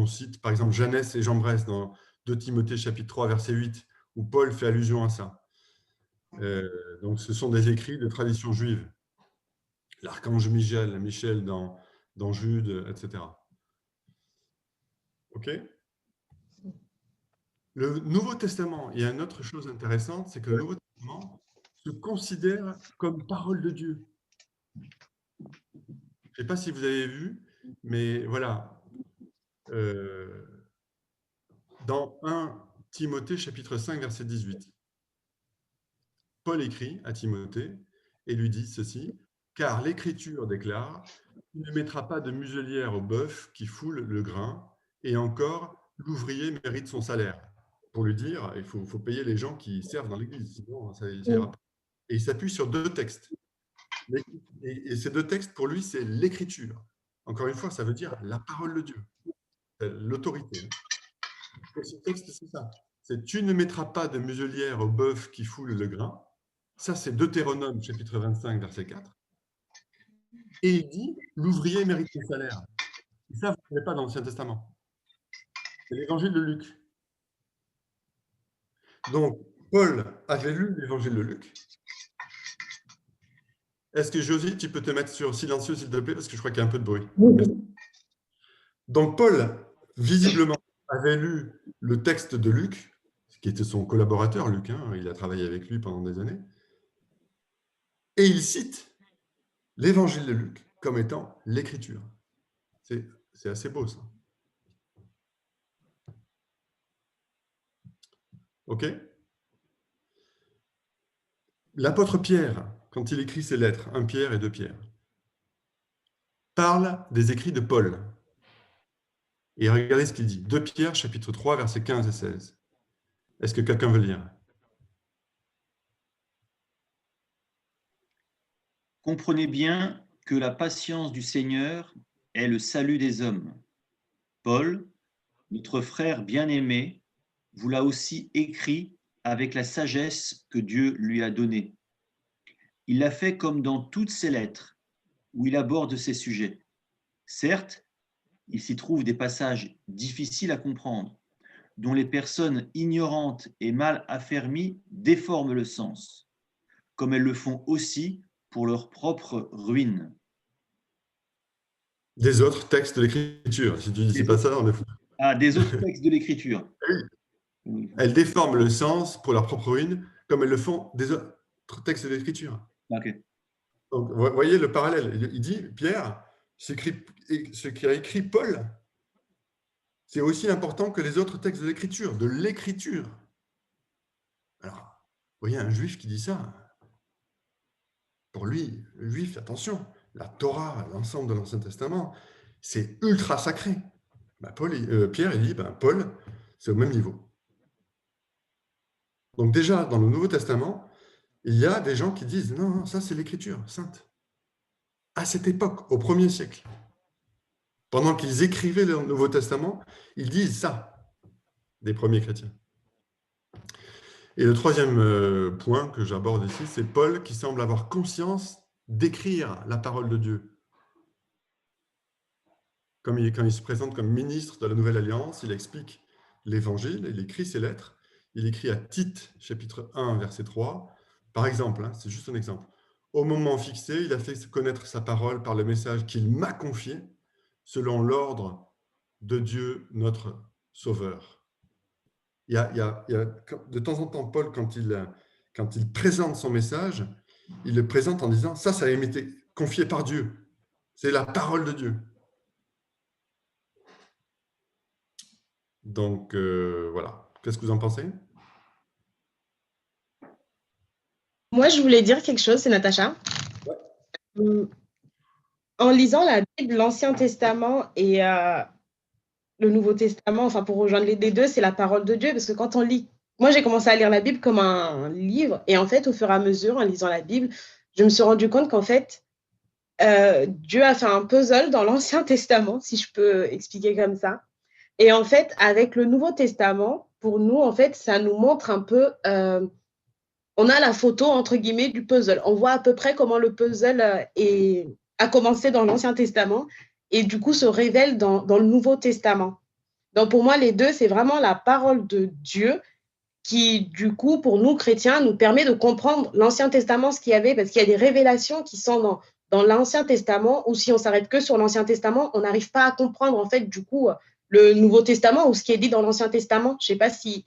on cite, par exemple, Jeannès et Jambres dans 2 Timothée, chapitre 3, verset 8, où Paul fait allusion à ça. Donc, ce sont des écrits de tradition juive. L'archange Michel dans Jude, etc. OK? Le Nouveau Testament, il y a une autre chose intéressante, c'est que le Nouveau Testament se considère comme parole de Dieu. Je ne sais pas si vous avez vu, mais voilà. Dans 1 Timothée, chapitre 5, verset 18, Paul écrit à Timothée et lui dit ceci, « Car l'Écriture déclare, tu ne mettras pas de muselière au bœuf qui foule le grain, et encore, l'ouvrier mérite son salaire. » Pour lui dire, il faut payer les gens qui servent dans l'Église, sinon ça ira pas. Et il s'appuie sur 2 textes. Et ces 2 textes, pour lui, c'est l'Écriture. Encore une fois, ça veut dire la parole de Dieu, l'autorité. Et ce texte, c'est ça. C'est « Tu ne mettras pas de muselière au bœuf qui foule le grain ». Ça, c'est Deutéronome, chapitre 25, verset 4. Et il dit « L'ouvrier mérite son salaire ». Et ça, vous ne trouvez pas dans l'Ancien Testament. C'est l'évangile de Luc. Donc, Paul avait lu l'évangile de Luc. Est-ce que Josie, tu peux te mettre sur silencieux, s'il te plaît, parce que je crois qu'il y a un peu de bruit. Donc, Paul, visiblement, avait lu le texte de Luc, qui était son collaborateur, Luc, hein, il a travaillé avec lui pendant des années, et il cite l'évangile de Luc comme étant l'écriture. C'est assez beau, ça. OK? L'apôtre Pierre, quand il écrit ses lettres, 1 Pierre et 2 Pierre, parle des écrits de Paul. Et regardez ce qu'il dit. 2 Pierre, chapitre 3, versets 15 et 16. Est-ce que quelqu'un veut lire? Comprenez bien que la patience du Seigneur est le salut des hommes. Paul, notre frère bien-aimé, vous l'a aussi écrit avec la sagesse que Dieu lui a donnée. Il l'a fait comme dans toutes ses lettres, où il aborde ces sujets. Certes, il s'y trouve des passages difficiles à comprendre, dont les personnes ignorantes et mal affermies déforment le sens, comme elles le font aussi pour leur propre ruine. Des autres textes de l'Écriture. Si tu dis c'est pas ça, on est fou. Ah, des autres textes de l'Écriture. Oui. Elles déforment le sens pour leur propre ruine, comme elles le font des autres textes de l'Écriture. Okay. Donc, vous voyez le parallèle. Il dit, Pierre, ce qu'a écrit Paul, c'est aussi important que les autres textes de l'Écriture. Alors, vous voyez un juif qui dit ça. Pour lui, le juif, attention, la Torah, l'ensemble de l'Ancien Testament, c'est ultra sacré. Pierre, il dit, Paul, c'est au même niveau. Donc déjà, dans le Nouveau Testament, il y a des gens qui disent, non, ça c'est l'Écriture sainte. À cette époque, au 1er siècle, pendant qu'ils écrivaient le Nouveau Testament, ils disent ça, des premiers chrétiens. Et le troisième point que j'aborde ici, c'est Paul qui semble avoir conscience d'écrire la parole de Dieu. Quand il se présente comme ministre de la Nouvelle Alliance, il explique l'Évangile, il écrit ses lettres, il écrit à Tite, chapitre 1, verset 3, par exemple, hein, c'est juste un exemple, Au moment fixé, il a fait connaître sa parole par le message qu'il m'a confié, selon l'ordre de Dieu, notre Sauveur. De temps en temps, Paul, quand il présente son message, il le présente en disant « ça a été confié par Dieu. C'est la parole de Dieu. » Donc, voilà. Qu'est-ce que vous en pensez? Moi, je voulais dire quelque chose, c'est Natacha. En lisant la Bible, l'Ancien Testament et le Nouveau Testament, enfin pour rejoindre les deux, c'est la parole de Dieu, parce que quand on lit, moi j'ai commencé à lire la Bible comme un livre, et en fait au fur et à mesure, en lisant la Bible, je me suis rendu compte qu'en fait, Dieu a fait un puzzle dans l'Ancien Testament, si je peux expliquer comme ça. Et en fait, avec le Nouveau Testament, pour nous, en fait, ça nous montre un peu, on a la photo, entre guillemets, du puzzle. On voit à peu près comment le puzzle a commencé dans l'Ancien Testament et du coup se révèle dans le Nouveau Testament. Donc pour moi, les deux, c'est vraiment la parole de Dieu qui, du coup, pour nous chrétiens, nous permet de comprendre l'Ancien Testament, ce qu'il y avait, parce qu'il y a des révélations qui sont dans l'Ancien Testament, ou si on s'arrête que sur l'Ancien Testament, on n'arrive pas à comprendre, en fait, du coup, le Nouveau Testament ou ce qui est dit dans l'Ancien Testament. Je ne sais pas si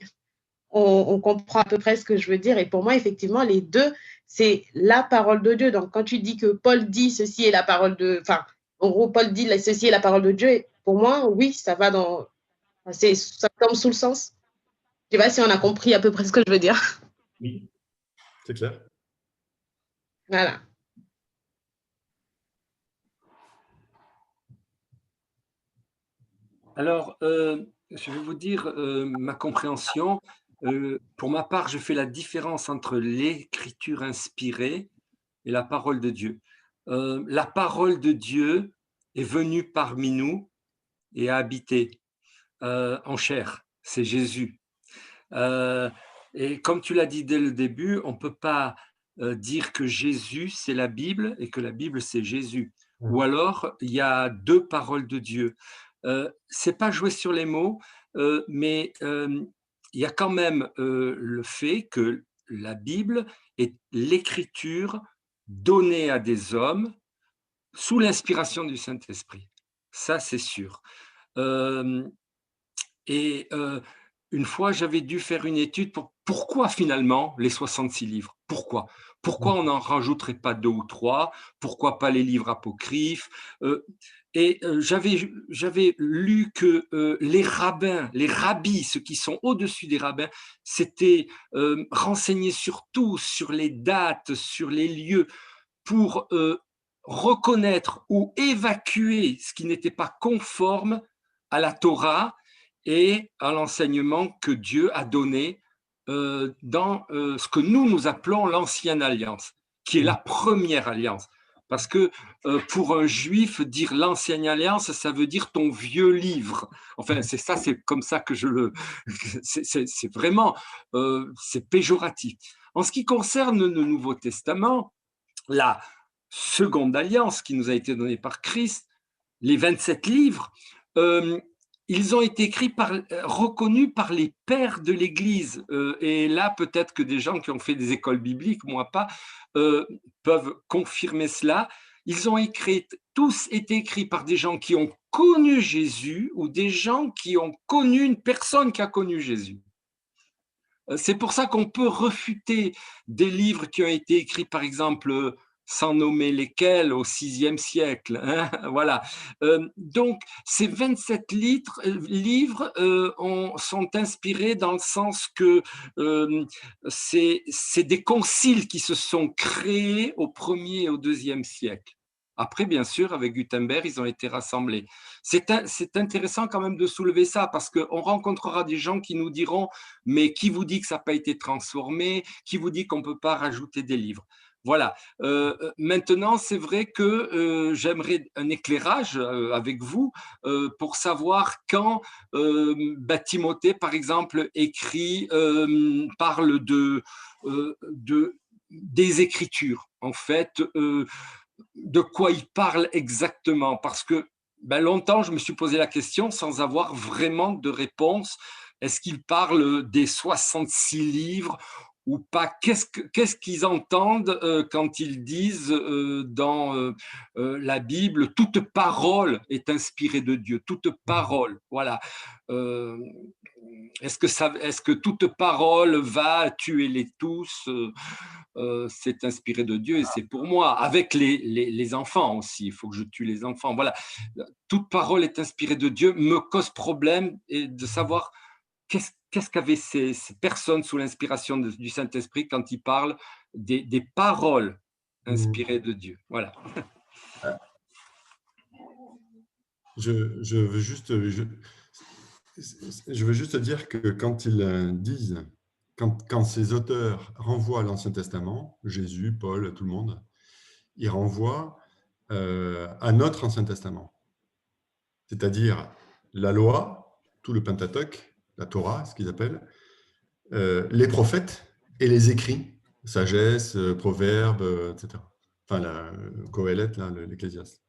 on comprend à peu près ce que je veux dire. Et pour moi, effectivement, les deux, c'est la parole de Dieu. Donc, quand tu dis que Paul dit ceci est la parole de... Enfin, en gros, Paul dit ceci est la parole de Dieu, pour moi, oui, ça va dans... Ça tombe sous le sens. Je ne sais pas si on a compris à peu près ce que je veux dire. Oui, c'est clair. Voilà. Alors, je vais vous dire ma compréhension. Pour ma part, je fais la différence entre l'écriture inspirée et la parole de Dieu. La parole de Dieu est venue parmi nous et a habité en chair. C'est Jésus. Et comme tu l'as dit dès le début, on ne peut pas dire que Jésus, c'est la Bible et que la Bible, c'est Jésus. Ou alors, il y a deux paroles de Dieu. C'est pas jouer sur les mots, mais il y a quand même le fait que la Bible est l'écriture donnée à des hommes sous l'inspiration du Saint-Esprit. Ça, c'est sûr. Une fois, j'avais dû faire une étude pour pourquoi finalement les 66 livres? Pourquoi on n'en rajouterait pas 2 ou 3? Pourquoi pas les livres apocryphes? J'avais lu que les rabbins, les rabbis, ceux qui sont au-dessus des rabbins, s'étaient renseignés sur tout, sur les dates, sur les lieux, pour reconnaître ou évacuer ce qui n'était pas conforme à la Torah et à l'enseignement que Dieu a donné dans ce que nous appelons l'ancienne alliance, qui est la première alliance. Parce que pour un juif, dire l'ancienne alliance, ça veut dire ton vieux livre. Enfin, c'est comme ça que je le... C'est vraiment, c'est péjoratif. En ce qui concerne le Nouveau Testament, la seconde alliance qui nous a été donnée par Christ, les 27 livres, ils ont été reconnus par les pères de l'Église. Et là, peut-être que des gens qui ont fait des écoles bibliques, moi pas, peuvent confirmer cela. Ils ont tous été écrits par des gens qui ont connu Jésus ou des gens qui ont connu une personne qui a connu Jésus. C'est pour ça qu'on peut refuter des livres qui ont été écrits, par exemple, sans nommer lesquels, au VIe siècle. Hein, voilà. Donc, ces 27 livres sont inspirés dans le sens que c'est des conciles qui se sont créés au 1er et au 2e siècle. Après, bien sûr, avec Gutenberg, ils ont été rassemblés. C'est intéressant quand même de soulever ça parce qu'on rencontrera des gens qui nous diront « mais qui vous dit que ça n'a pas été transformé? Qui vous dit qu'on ne peut pas rajouter des livres ?» Voilà. Maintenant, c'est vrai que j'aimerais un éclairage avec vous pour savoir quand Timothée, par exemple, parle des Écritures, en fait, de quoi il parle exactement. Parce que longtemps, je me suis posé la question sans avoir vraiment de réponse. Est-ce qu'il parle des 66 livres ou pas? Qu'est-ce qu'ils entendent quand ils disent dans la Bible, toute parole est inspirée de Dieu, toute parole, voilà. Est-ce que toute parole va tuer les tous? C'est inspiré de Dieu et c'est pour moi, avec les enfants aussi, il faut que je tue les enfants. Voilà, toute parole est inspirée de Dieu, me cause problème et de savoir qu'est-ce qu'avaient ces personnes sous l'inspiration du Saint-Esprit quand ils parlent des paroles inspirées de Dieu. Voilà. Je veux juste dire que quand ils disent, quand ces auteurs renvoient à l'Ancien Testament, Jésus, Paul, tout le monde, ils renvoient à notre Ancien Testament. C'est-à-dire la loi, tout le Pentateuque, la Torah, ce qu'ils appellent, les prophètes et les écrits, sagesse, proverbes, etc. Enfin, la Qoéleth, l'Ecclésiaste.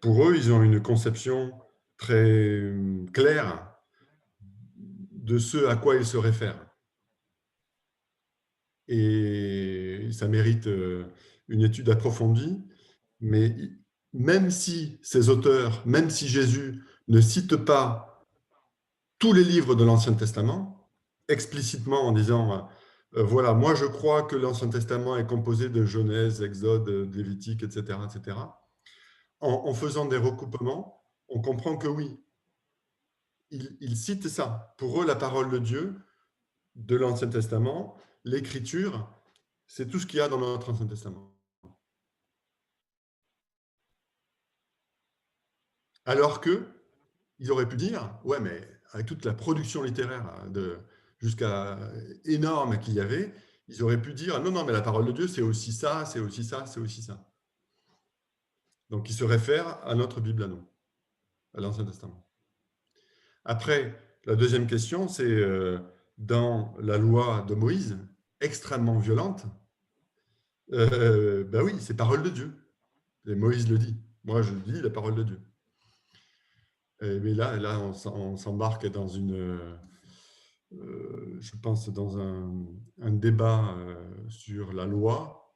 Pour eux, ils ont une conception très claire de ce à quoi ils se réfèrent. Et ça mérite une étude approfondie, mais même si ces auteurs, même si Jésus ne cite pas tous les livres de l'Ancien Testament, explicitement en disant voilà, moi je crois que l'Ancien Testament est composé de Genèse, Exode, Lévitique, etc., etc. En faisant des recoupements, on comprend que oui, ils citent ça. Pour eux, la parole de Dieu, de l'Ancien Testament, l'écriture, c'est tout ce qu'il y a dans notre Ancien Testament. Alors qu'ils auraient pu dire, ouais, mais avec toute la production littéraire jusqu'à énorme qu'il y avait, ils auraient pu dire, non, mais la parole de Dieu, c'est aussi ça, c'est aussi ça, c'est aussi ça. Donc, ils se réfèrent à notre Bible à nous, à l'Ancien Testament. Après, la deuxième question, c'est dans la loi de Moïse, extrêmement violente, ben oui, c'est parole de Dieu. Et Moïse le dit. Moi, je dis la parole de Dieu. Mais là on s'embarque dans je pense, dans un débat sur la loi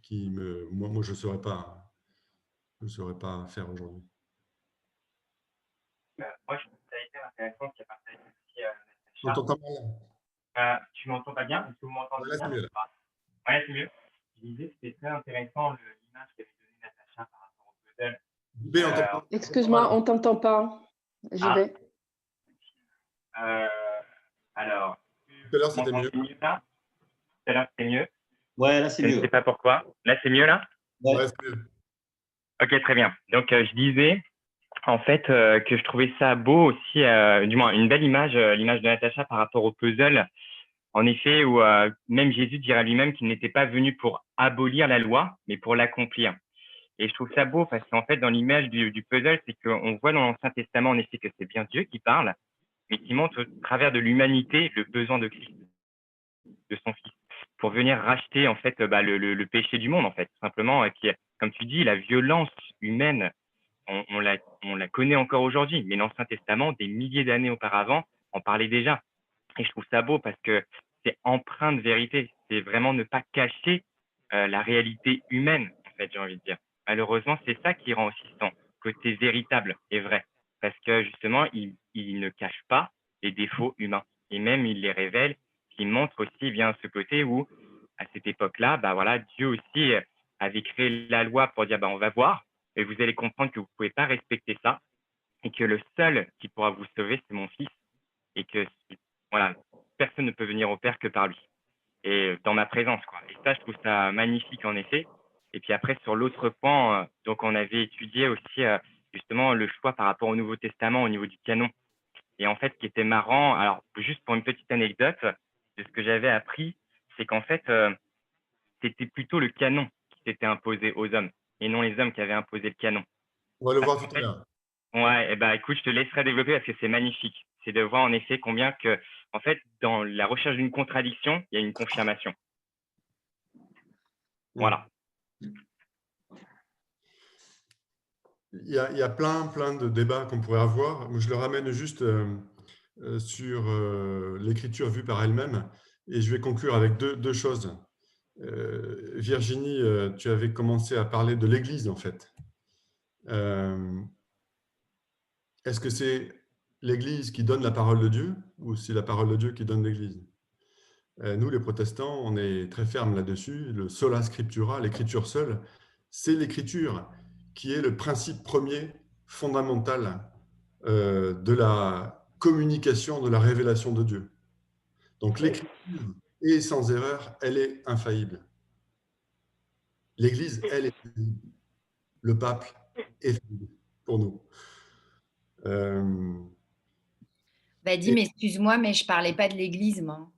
qui moi je ne saurais pas faire aujourd'hui. Moi, je trouve que ça a été intéressant ce qui a partagé aussi On t'entend mal. tu m'entends pas bien? Est-ce que vous m'entendez Là, c'est bien? mieux, là. Ouais, c'est mieux. Je disais que c'était très intéressant l'image qu'avait donnée Natacha par rapport au puzzle. Excuse-moi, on ne t'entend pas. J'y vais. Alors, tout à l'heure, c'était mieux. Là tout à l'heure, c'était mieux. Ouais, là, c'est mieux. Je ne sais pas pourquoi. Là, c'est mieux, là? Ouais, c'est mieux. Ok, très bien. Donc, je disais, en fait, que je trouvais ça beau aussi, du moins, une belle image, l'image de Natacha par rapport au puzzle. En effet, où même Jésus dira lui-même qu'il n'était pas venu pour abolir la loi, mais pour l'accomplir. Et je trouve ça beau parce qu'en fait, dans l'image du puzzle, c'est qu'on voit dans l'Ancien Testament, en effet, que c'est bien Dieu qui parle, mais qui montre au travers de l'humanité le besoin de Christ, de son Fils, pour venir racheter en fait le péché du monde, en fait, tout simplement, qui est, comme tu dis, la violence humaine, on la connaît encore aujourd'hui, mais l'Ancien Testament, des milliers d'années auparavant, en parlait déjà. Et je trouve ça beau parce que c'est empreint de vérité. C'est vraiment ne pas cacher la réalité humaine, en fait, j'ai envie de dire. Malheureusement, c'est ça qui rend aussi son côté véritable et vrai. Parce que justement, il ne cache pas les défauts humains. Et même, il les révèle, qui montre aussi bien ce côté où, à cette époque-là, voilà, Dieu aussi avait créé la loi pour dire, on va voir, et vous allez comprendre que vous ne pouvez pas respecter ça, et que le seul qui pourra vous sauver, c'est mon Fils, et que voilà, personne ne peut venir au Père que par lui, et dans ma présence, quoi. Et ça, je trouve ça magnifique, en effet. Et puis après, sur l'autre point, donc on avait étudié aussi justement le choix par rapport au Nouveau Testament, au niveau du canon. Et en fait, ce qui était marrant, alors juste pour une petite anecdote, de ce que j'avais appris, c'est qu'en fait, c'était plutôt le canon qui s'était imposé aux hommes, et non les hommes qui avaient imposé le canon. On va le voir tout à l'heure. Ouais, écoute, je te laisserai développer parce que c'est magnifique. C'est de voir en effet combien que, en fait, dans la recherche d'une contradiction, il y a une confirmation. Voilà. Il y a plein de débats qu'on pourrait avoir. Je le ramène juste sur l'écriture vue par elle-même. Et je vais conclure avec deux choses. Virginie, tu avais commencé à parler de l'Église, en fait. Est-ce que c'est l'Église qui donne la parole de Dieu ou c'est la parole de Dieu qui donne l'Église? Nous, les protestants, on est très fermes là-dessus. Le sola scriptura, l'écriture seule, c'est l'écriture qui est le principe premier, fondamental de la communication, de la révélation de Dieu. Donc l'écriture est sans erreur, elle est infaillible. L'Église, elle est faillible. Le pape est faillible pour nous. Dis, mais excuse-moi, mais je ne parlais pas de l'Église, moi.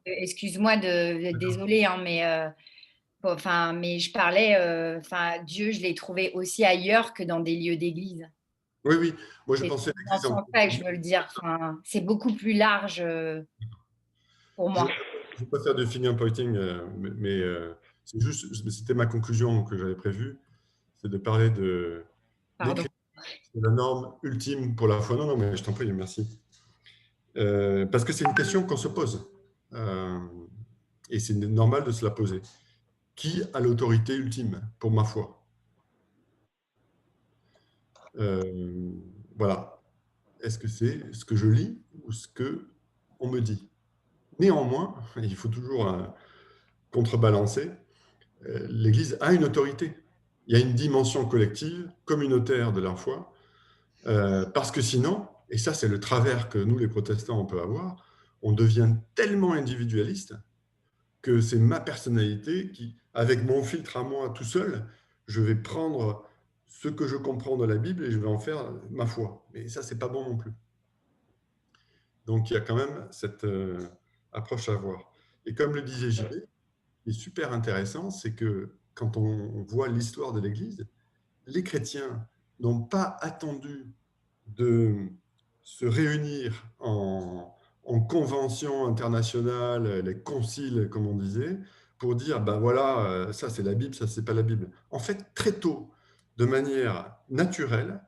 Excuse-moi, désolée, hein, mais je parlais, Dieu, je l'ai trouvé aussi ailleurs que dans des lieux d'église. Oui, moi je pensais dans ce sens-là que je veux le dire. C'est beaucoup plus large pour moi. Je ne vais pas faire de finger pointing, mais c'était ma conclusion que j'avais prévue, c'est de parler de la norme ultime pour la foi. Non, mais je t'en prie, merci. Parce que c'est une question qu'on se pose. Et c'est normal de se la poser. Qui a l'autorité ultime pour ma foi? Voilà. Est-ce que c'est ce que je lis ou ce qu'on me dit? Néanmoins, il faut toujours contrebalancer, l'Église a une autorité. Il y a une dimension collective, communautaire de la foi, parce que sinon, et ça c'est le travers que nous les protestants on peut avoir, on devient tellement individualiste que c'est ma personnalité qui, avec mon filtre à moi tout seul, je vais prendre ce que je comprends de la Bible et je vais en faire ma foi. Mais ça, c'est pas bon non plus. Donc, il y a quand même cette approche à avoir. Et comme le disait JB, ce qui est super intéressant, c'est que quand on voit l'histoire de l'Église, les chrétiens n'ont pas attendu de se réunir en convention internationale, les conciles, comme on disait, pour dire, ben voilà, ça c'est la Bible, ça c'est pas la Bible. En fait, très tôt, de manière naturelle,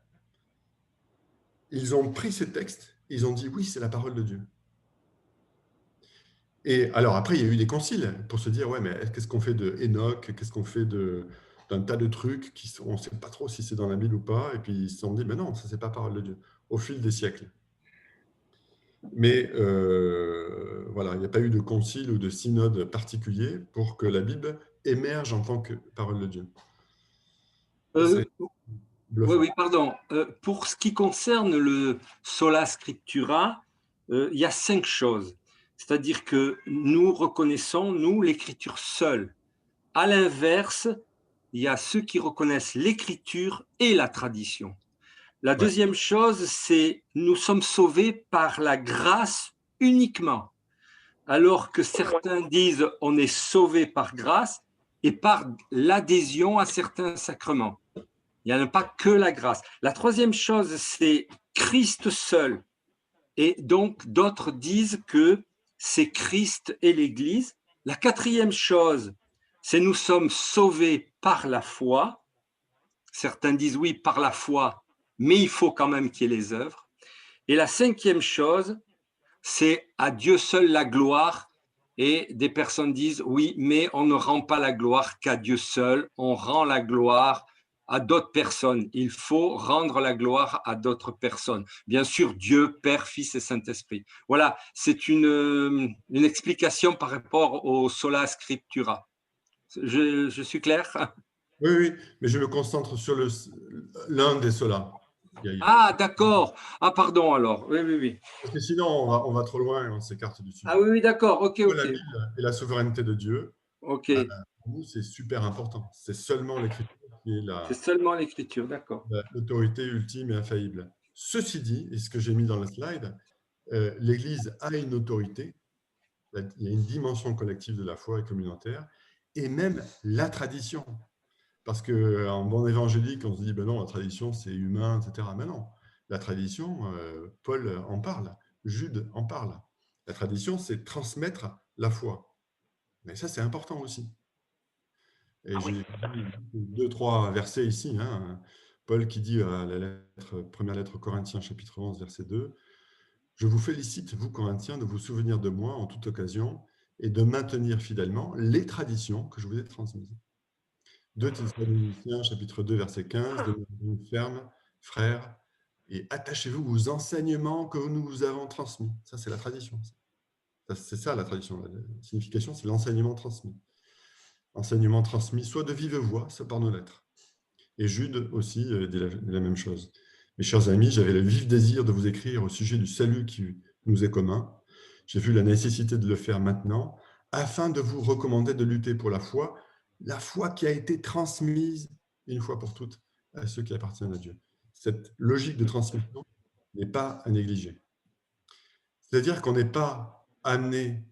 ils ont pris ces textes, ils ont dit, oui, c'est la parole de Dieu. Et alors après, il y a eu des conciles pour se dire, ouais, mais qu'est-ce qu'on fait de Enoch, qu'est-ce qu'on fait d'un tas de trucs, on ne sait pas trop si c'est dans la Bible ou pas, et puis ils se sont dit, mais non, ça c'est pas parole de Dieu, au fil des siècles. Mais voilà, il n'y a pas eu de concile ou de synode particulier pour que la Bible émerge en tant que parole de Dieu. Oui, pardon. Pour ce qui concerne le sola scriptura, il y a 5 choses. C'est-à-dire que nous reconnaissons, nous, l'écriture seule. À l'inverse, il y a ceux qui reconnaissent l'écriture et la tradition. La deuxième chose, c'est nous sommes sauvés par la grâce uniquement, alors que certains disent on est sauvé par grâce et par l'adhésion à certains sacrements. Il n'y a pas que la grâce. La troisième chose, c'est Christ seul. Et donc, d'autres disent que c'est Christ et l'Église. La quatrième chose, c'est nous sommes sauvés par la foi. Certains disent oui, par la foi, mais il faut quand même qu'il y ait les œuvres. Et la cinquième chose, c'est à Dieu seul la gloire. Et des personnes disent oui, mais on ne rend pas la gloire qu'à Dieu seul, on rend la gloire à d'autres personnes. Il faut rendre la gloire à d'autres personnes. Bien sûr, Dieu, Père, Fils et Saint-Esprit. Voilà, c'est une explication par rapport au sola scriptura. Je suis clair? Oui, mais je me concentre sur l'un des solas. Ah, d'accord. Ah, pardon alors. Oui. Parce que sinon, on va trop loin et on s'écarte du sujet. Ah oui, d'accord. Ok. La Bible et la souveraineté de Dieu, ok. Pour nous, c'est super important. C'est seulement l'écriture qui est C'est seulement l'écriture, d'accord. L'autorité ultime et infaillible. Ceci dit, et ce que j'ai mis dans le slide, l'Église a une autorité, il y a une dimension collective de la foi et communautaire, et même la tradition. Parce qu'en bon évangélique, on se dit, ben non, la tradition, c'est humain, etc. Mais non, la tradition, Paul en parle, Jude en parle. La tradition, c'est transmettre la foi. Mais ça, c'est important aussi. Et j'ai 2-3 versets ici. Paul qui dit à la première lettre aux Corinthiens, chapitre 11, verset 2, Je vous félicite, vous Corinthiens, de vous souvenir de moi en toute occasion et de maintenir fidèlement les traditions que je vous ai transmises. 2 Thessaloniciens, chapitre 2, verset 15, demeurez fermes, frères, et attachez-vous aux enseignements que nous vous avons transmis. Ça, c'est la tradition. C'est ça la tradition. La signification, c'est l'enseignement transmis. Enseignement transmis soit de vive voix, soit par nos lettres. Et Jude aussi dit la même chose. Mes chers amis, j'avais le vif désir de vous écrire au sujet du salut qui nous est commun. J'ai vu la nécessité de le faire maintenant, afin de vous recommander de lutter pour la foi qui a été transmise une fois pour toutes à ceux qui appartiennent à Dieu. Cette logique de transmission n'est pas à négliger. C'est-à-dire qu'on n'est pas amené,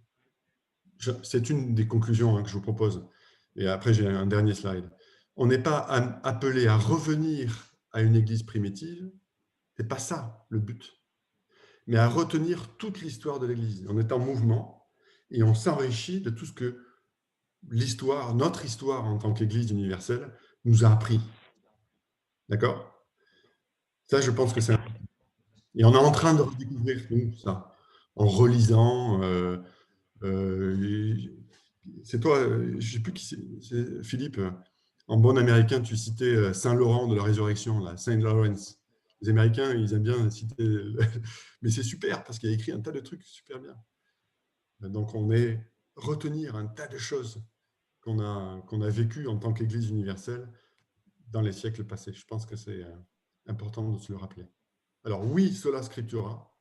c'est une des conclusions que je vous propose, et après j'ai un dernier slide, on n'est pas appelé à revenir à une église primitive, ce n'est pas ça le but, mais à retenir toute l'histoire de l'église. On est en mouvement et on s'enrichit de tout ce que l'histoire, notre histoire en tant qu'Église universelle, nous a appris. D'accord? Ça, je pense que c'est important. Et on est en train de redécouvrir nous, ça, en relisant. C'est toi, je ne sais plus qui c'est, Philippe, en bon américain, tu citais Saint-Laurent de la Résurrection, là, Saint Lawrence. Les Américains, ils aiment bien citer, mais c'est super parce qu'il a écrit un tas de trucs super bien. Donc, on est retenir un tas de choses qu'on a vécues en tant qu'Église universelle dans les siècles passés. Je pense que c'est important de se le rappeler. Alors oui, sola scriptura,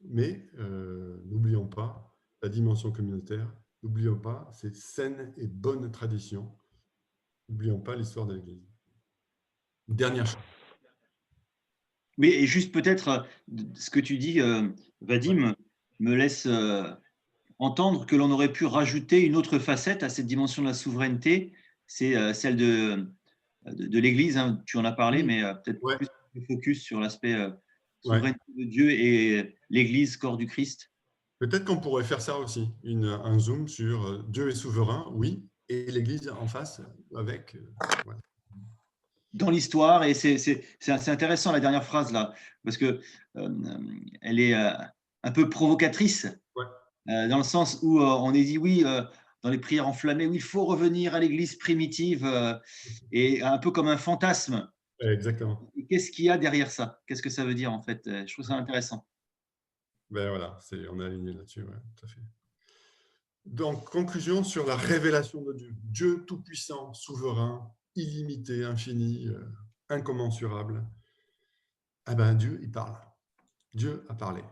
mais n'oublions pas la dimension communautaire, n'oublions pas ces saines et bonnes traditions, n'oublions pas l'histoire de l'Église. Dernière chose. Oui, et juste peut-être ce que tu dis, Vadim, me laisse entendre que l'on aurait pu rajouter une autre facette à cette dimension de la souveraineté, c'est celle de l'Église, hein, tu en as parlé, mais peut-être plus de focus sur l'aspect souveraineté de Dieu et l'Église, corps du Christ. Peut-être qu'on pourrait faire ça aussi, un zoom sur Dieu est souverain, oui, et l'Église en face avec... voilà. Dans l'histoire, et c'est intéressant la dernière phrase là, parce que elle est un peu provocatrice, dans le sens où on est dit oui, dans les prières enflammées, oui, il faut revenir à l'Église primitive, et un peu comme un fantasme. Exactement. Et qu'est-ce qu'il y a derrière ça? Qu'est-ce que ça veut dire en fait? Je trouve ça intéressant. Ben voilà, on est aligné là-dessus, ouais, tout à fait. Donc, conclusion sur la révélation de Dieu. Dieu tout-puissant, souverain, illimité, infini, incommensurable. Ah ben Dieu, il parle. Dieu a parlé.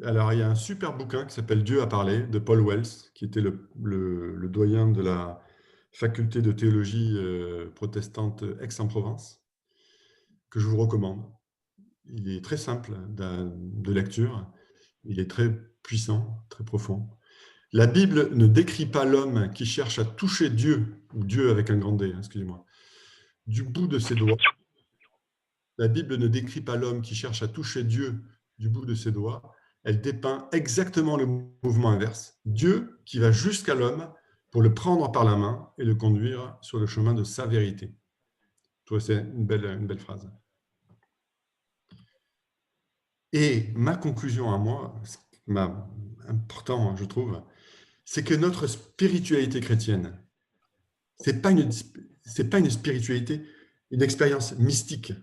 Alors, il y a un super bouquin qui s'appelle Dieu a parlé de Paul Wells, qui était le doyen de la faculté de théologie protestante Aix-en-Provence, que je vous recommande. Il est très simple de lecture, il est très puissant, très profond. La Bible ne décrit pas l'homme qui cherche à toucher Dieu, ou Dieu avec un grand D, excusez-moi, du bout de ses doigts. La Bible ne décrit pas l'homme qui cherche à toucher Dieu du bout de ses doigts. Elle dépeint exactement le mouvement inverse. Dieu qui va jusqu'à l'homme pour le prendre par la main et le conduire sur le chemin de sa vérité. Toi, c'est une belle phrase. Et ma conclusion à moi, ce qui est important, je trouve, c'est que notre spiritualité chrétienne, ce n'est pas une spiritualité, une expérience mystique.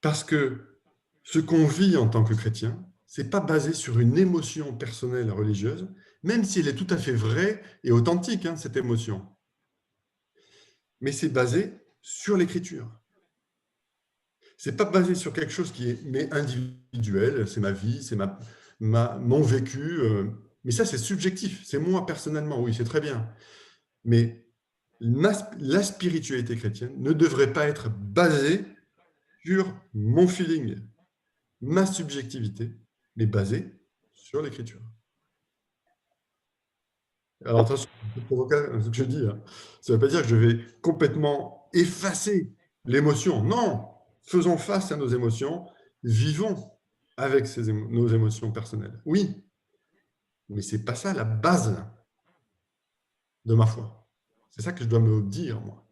Parce que ce qu'on vit en tant que chrétien, ce n'est pas basé sur une émotion personnelle religieuse, même si elle est tout à fait vraie et authentique, cette émotion. Mais c'est basé sur l'écriture. Ce n'est pas basé sur quelque chose qui est individuel, c'est ma vie, c'est mon vécu. Mais ça, c'est subjectif. C'est moi personnellement, oui, c'est très bien. Mais la spiritualité chrétienne ne devrait pas être basée sur mon feeling, ma subjectivité, mais basée sur l'écriture. Alors attention, c'est provocateur ce que je dis. Ça ne veut pas dire que je vais complètement effacer l'émotion. Non, faisons face à nos émotions, vivons avec nos émotions personnelles. Oui, mais ce n'est pas ça la base de ma foi. C'est ça que je dois me dire, moi.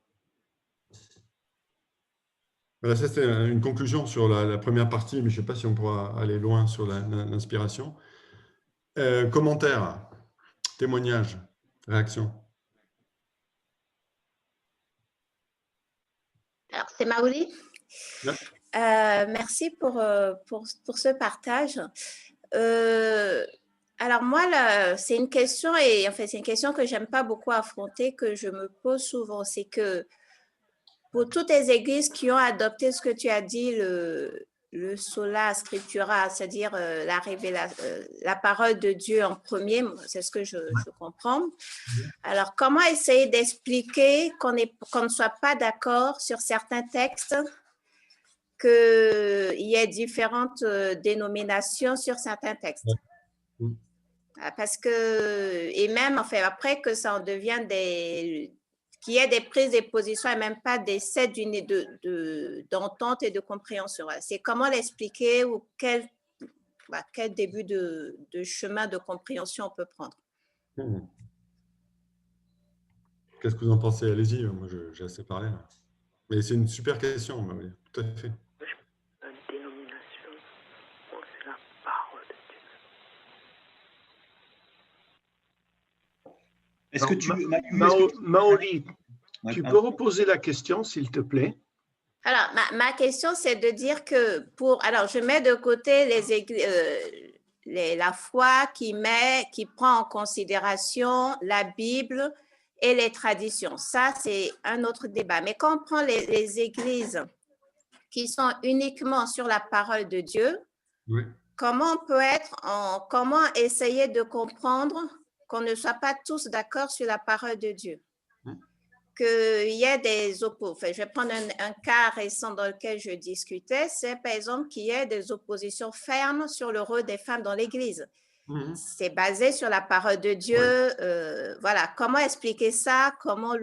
Voilà, ça, c'est une conclusion sur la première partie, mais je ne sais pas si on pourra aller loin sur l'inspiration. Commentaires, témoignages, réactions. Alors, c'est Maoli. Ouais. Merci pour ce partage. Alors moi, c'est une question, et en fait, c'est une question que j'aime pas beaucoup affronter, que je me pose souvent. C'est que pour toutes les églises qui ont adopté ce que tu as dit, le sola scriptura, c'est-à-dire la parole de Dieu en premier, c'est ce que je comprends. Alors, comment essayer d'expliquer qu'on ne soit pas d'accord sur certains textes, qu'il y ait différentes dénominations sur certains textes? Parce que, et même, enfin, après que ça en devienne qu'il y ait des prises de position et même pas des sets d'entente et de compréhension. Voilà. C'est comment l'expliquer ou quel début de chemin de compréhension on peut prendre. Qu'est-ce que vous en pensez? Allez-y, moi j'ai assez parlé. Là. Mais c'est une super question, oui, tout à fait. La dénomination, c'est la parole de Dieu. Est-ce que tu... Maoli, tu peux reposer la question, s'il te plaît? Alors, ma question, c'est de dire que alors, je mets de côté la foi qui prend en considération la Bible et les traditions. Ça, c'est un autre débat. Mais quand on prend les églises qui sont uniquement sur la parole de Dieu, oui. Comment essayer de comprendre qu'on ne soit pas tous d'accord sur la parole de Dieu? Qu'il y ait des oppositions. Je vais prendre un cas récent dans lequel je discutais, c'est par exemple qu'il y ait des oppositions fermes sur le rôle des femmes dans l'Église. C'est basé sur la parole de Dieu. Voilà, comment expliquer ça? Comment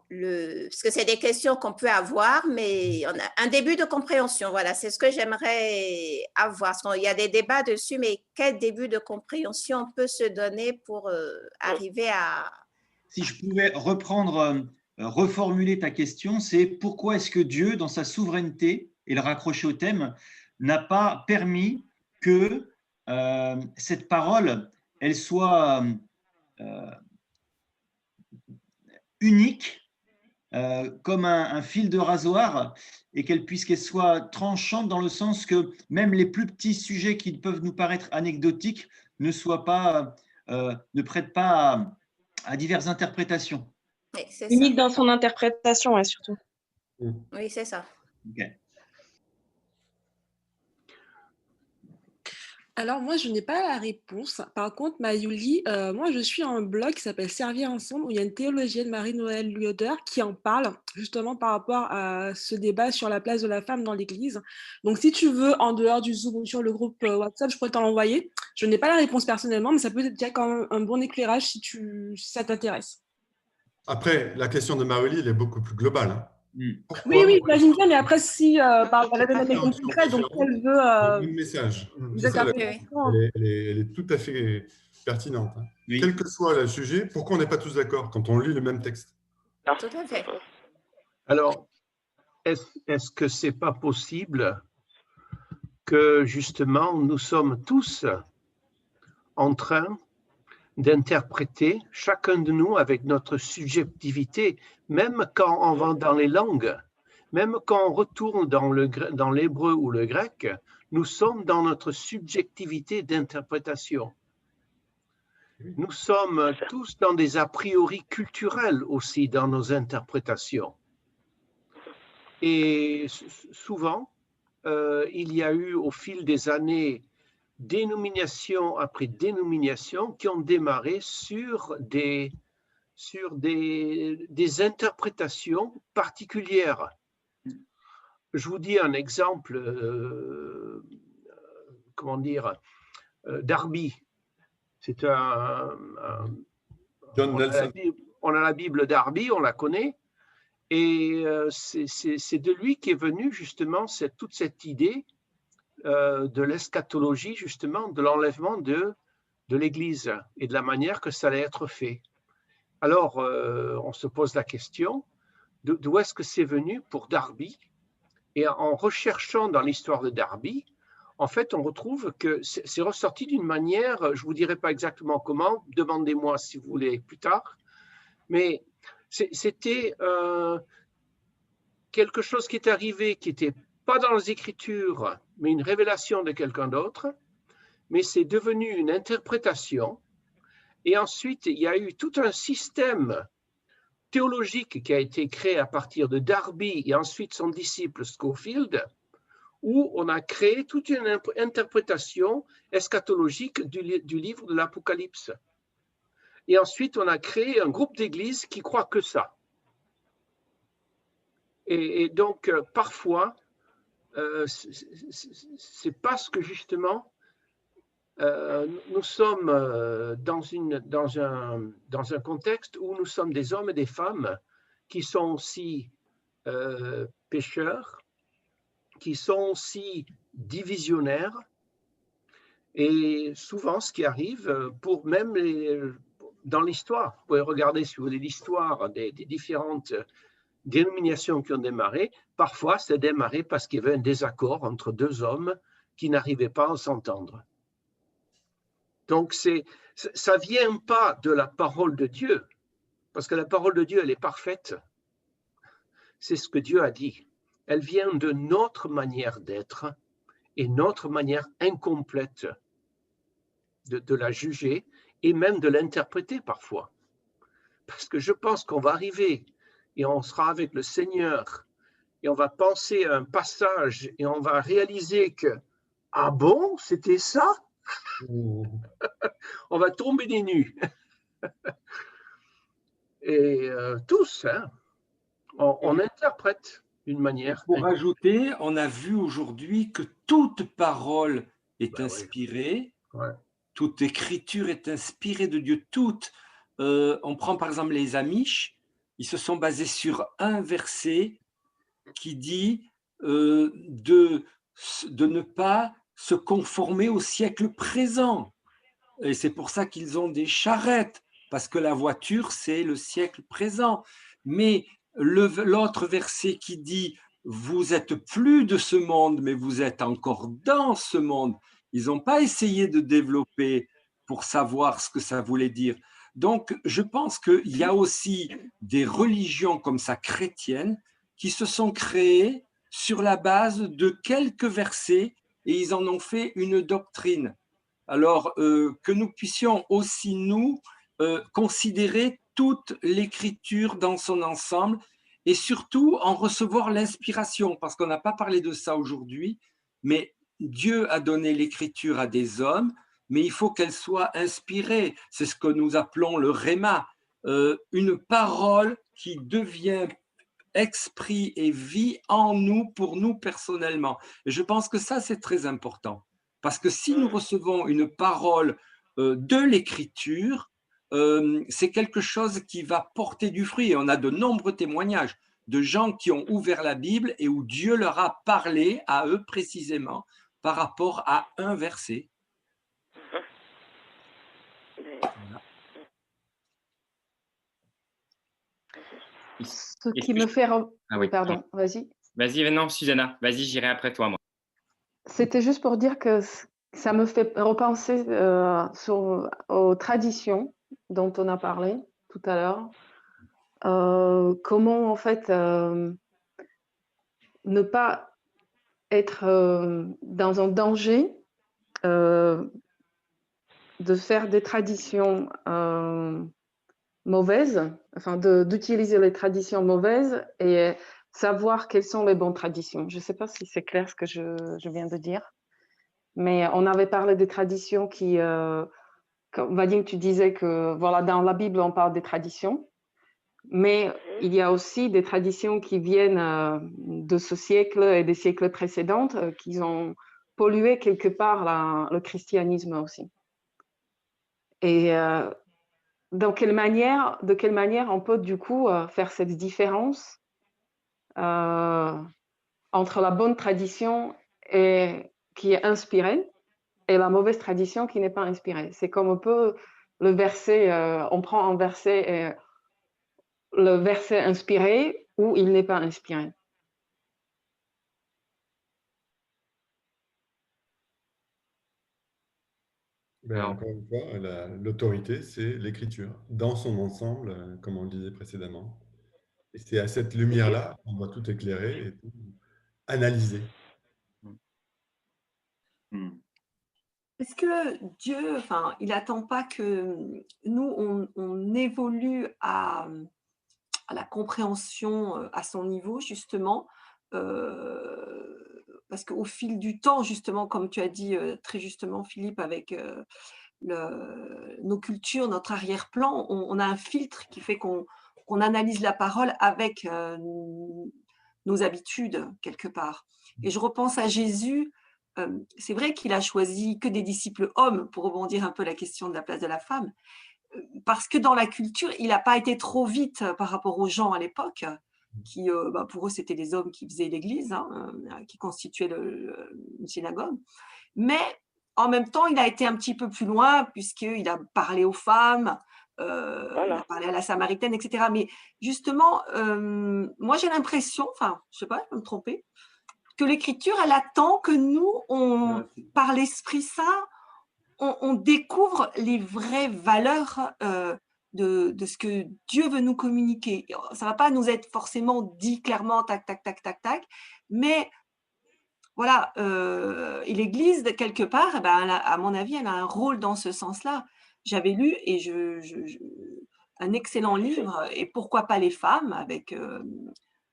parce que c'est des questions qu'on peut avoir, mais on a un début de compréhension. Voilà, c'est ce que j'aimerais avoir. Il y a des débats dessus, mais quel début de compréhension on peut se donner pour arriver à... Si je pouvais reformuler ta question, c'est pourquoi est-ce que Dieu, dans sa souveraineté, et le raccrocher au thème, n'a pas permis que cette parole, elle soit unique, comme un fil de rasoir, et qu'elle soit tranchante dans le sens que même les plus petits sujets qui peuvent nous paraître anecdotiques ne prêtent pas à diverses interprétations. Oui, unique dans son interprétation, ouais, surtout. Oui, c'est ça. Okay. Alors, moi, je n'ai pas la réponse. Par contre, Mayouli, moi, je suis un blog qui s'appelle Servir ensemble, où il y a une théologienne, Marie-Noël Lyoder, qui en parle justement par rapport à ce débat sur la place de la femme dans l'Église. Donc, si tu veux, en dehors du Zoom ou sur le groupe WhatsApp, je pourrais t'en l'envoyer. Je n'ai pas la réponse personnellement, mais ça peut être déjà quand même un bon éclairage si ça t'intéresse. Après, la question de Maoli, elle est beaucoup plus globale. Hein. Oui, j'imagine bien, mais après, si par la demande concrète, donc elle veut. Le message. Elle est tout à fait pertinente. Hein. Oui. Quel que soit le sujet, pourquoi on n'est pas tous d'accord quand on lit le même texte? Tout à fait. Alors, est-ce que ce n'est pas possible que justement nous sommes tous en train d'interpréter, chacun de nous avec notre subjectivité, même quand on va dans les langues, même quand on retourne dans l'hébreu ou le grec, nous sommes dans notre subjectivité d'interprétation. Nous sommes tous dans des a priori culturels aussi dans nos interprétations. Et souvent, il y a eu au fil des années dénomination après dénomination qui ont démarré sur des interprétations particulières. Je vous dis un exemple, Darby. C'est John Nelson. On a la Bible Darby, on la connaît, et c'est de lui qu'est venue justement toute cette idée de l'eschatologie, justement, de l'enlèvement de l'Église et de la manière que ça allait être fait. Alors, on se pose la question, d'où est-ce que c'est venu pour Darby. Et en recherchant dans l'histoire de Darby, en fait, on retrouve que c'est ressorti d'une manière, je ne vous dirai pas exactement comment, demandez-moi si vous voulez plus tard, mais c'était quelque chose qui est arrivé, qui n'était pas dans les Écritures, mais une révélation de quelqu'un d'autre, mais c'est devenu une interprétation. Et ensuite, il y a eu tout un système théologique qui a été créé à partir de Darby et ensuite son disciple Scofield, où on a créé toute une interprétation eschatologique du livre de l'Apocalypse. Et ensuite, on a créé un groupe d'églises qui croient que ça. Et donc, parfois, c'est parce que justement, nous sommes dans un contexte où nous sommes des hommes et des femmes qui sont aussi pécheurs, qui sont aussi divisionnaires. Et souvent, ce qui arrive, pour même dans l'histoire, vous pouvez regarder, si vous voulez, l'histoire des différentes dénominations qui ont démarré, parfois c'est démarré parce qu'il y avait un désaccord entre deux hommes qui n'arrivaient pas à s'entendre. Donc, ça ne vient pas de la parole de Dieu, parce que la parole de Dieu, elle est parfaite. C'est ce que Dieu a dit. Elle vient de notre manière d'être et notre manière incomplète de la juger et même de l'interpréter parfois. Parce que je pense qu'on va arriver et on sera avec le Seigneur et on va penser à un passage et on va réaliser que, ah bon, c'était ça? On va tomber des nues. Et tous, hein, on interprète d'une manière. Pour ajouter, on a vu aujourd'hui que toute parole est inspirée, toute écriture est inspirée de Dieu, toute. On prend par exemple les Amish, ils se sont basés sur un verset qui dit de ne pas se conformer au siècle présent. Et c'est pour ça qu'ils ont des charrettes, parce que la voiture, c'est le siècle présent. Mais l'autre verset qui dit « Vous n'êtes plus de ce monde, mais vous êtes encore dans ce monde », ils n'ont pas essayé de développer pour savoir ce que ça voulait dire. Donc, je pense qu'il y a aussi des religions comme ça chrétiennes qui se sont créées sur la base de quelques versets et ils en ont fait une doctrine. Alors, que nous puissions aussi, nous, considérer toute l'écriture dans son ensemble et surtout en recevoir l'inspiration, parce qu'on n'a pas parlé de ça aujourd'hui, mais Dieu a donné l'écriture à des hommes, mais il faut qu'elle soit inspirée. C'est ce que nous appelons le réma, une parole qui devient esprit et vie en nous, pour nous personnellement. Et je pense que ça, c'est très important. Parce que si nous recevons une parole de l'écriture, c'est quelque chose qui va porter du fruit. Et on a de nombreux témoignages de gens qui ont ouvert la Bible et où Dieu leur a parlé à eux précisément par rapport à un verset. Voilà. Ce qui me fait... Ah oui, pardon, vas-y. Vas-y, non, Susanna, vas-y, j'irai après toi, moi. C'était juste pour dire que ça me fait repenser aux traditions dont on a parlé tout à l'heure. Comment, en fait, ne pas être dans un danger de faire des traditions mauvaises, enfin d'utiliser les traditions mauvaises et savoir quelles sont les bonnes traditions. Je ne sais pas si c'est clair ce que je viens de dire, mais on avait parlé des traditions qui, Vadim, tu disais que voilà, dans la Bible, on parle des traditions, mais il y a aussi des traditions qui viennent de ce siècle et des siècles précédents qui ont pollué quelque part le christianisme aussi. Et de quelle manière on peut du coup faire cette différence entre la bonne tradition qui est inspirée et la mauvaise tradition qui n'est pas inspirée. C'est comme un peu le verset, on prend un verset et le verset inspiré, ou il n'est pas inspiré. Encore une fois, l'autorité, c'est l'écriture, dans son ensemble, comme on le disait précédemment. Et c'est à cette lumière-là qu'on doit tout éclairer et tout analyser. Est-ce que Dieu, enfin, il n'attend pas que nous, on évolue à la compréhension à son niveau, justement, parce qu'au fil du temps, justement, comme tu as dit très justement, Philippe, avec nos cultures, notre arrière-plan, on a un filtre qui fait qu'on analyse la parole avec nos habitudes, quelque part. Et je repense à Jésus. C'est vrai qu'il a choisi que des disciples hommes, pour rebondir un peu la question de la place de la femme, parce que dans la culture, il n'a pas été trop vite par rapport aux gens à l'époque, qui, pour eux, c'était les hommes qui faisaient l'église, qui constituaient une synagogue. Mais en même temps, il a été un petit peu plus loin, puisqu'il a parlé aux femmes, il a parlé à la Samaritaine, etc. Mais justement, moi, j'ai l'impression, enfin, je ne sais pas, je peux me tromper, que l'Écriture, elle attend que nous, par l'Esprit Saint, on découvre les vraies valeurs de ce que Dieu veut nous communiquer. Ça ne va pas nous être forcément dit clairement, tac, tac, tac, tac, tac, mais voilà, et l'Église, quelque part, à mon avis, elle a un rôle dans ce sens-là. J'avais lu un excellent livre, et pourquoi pas les femmes, avec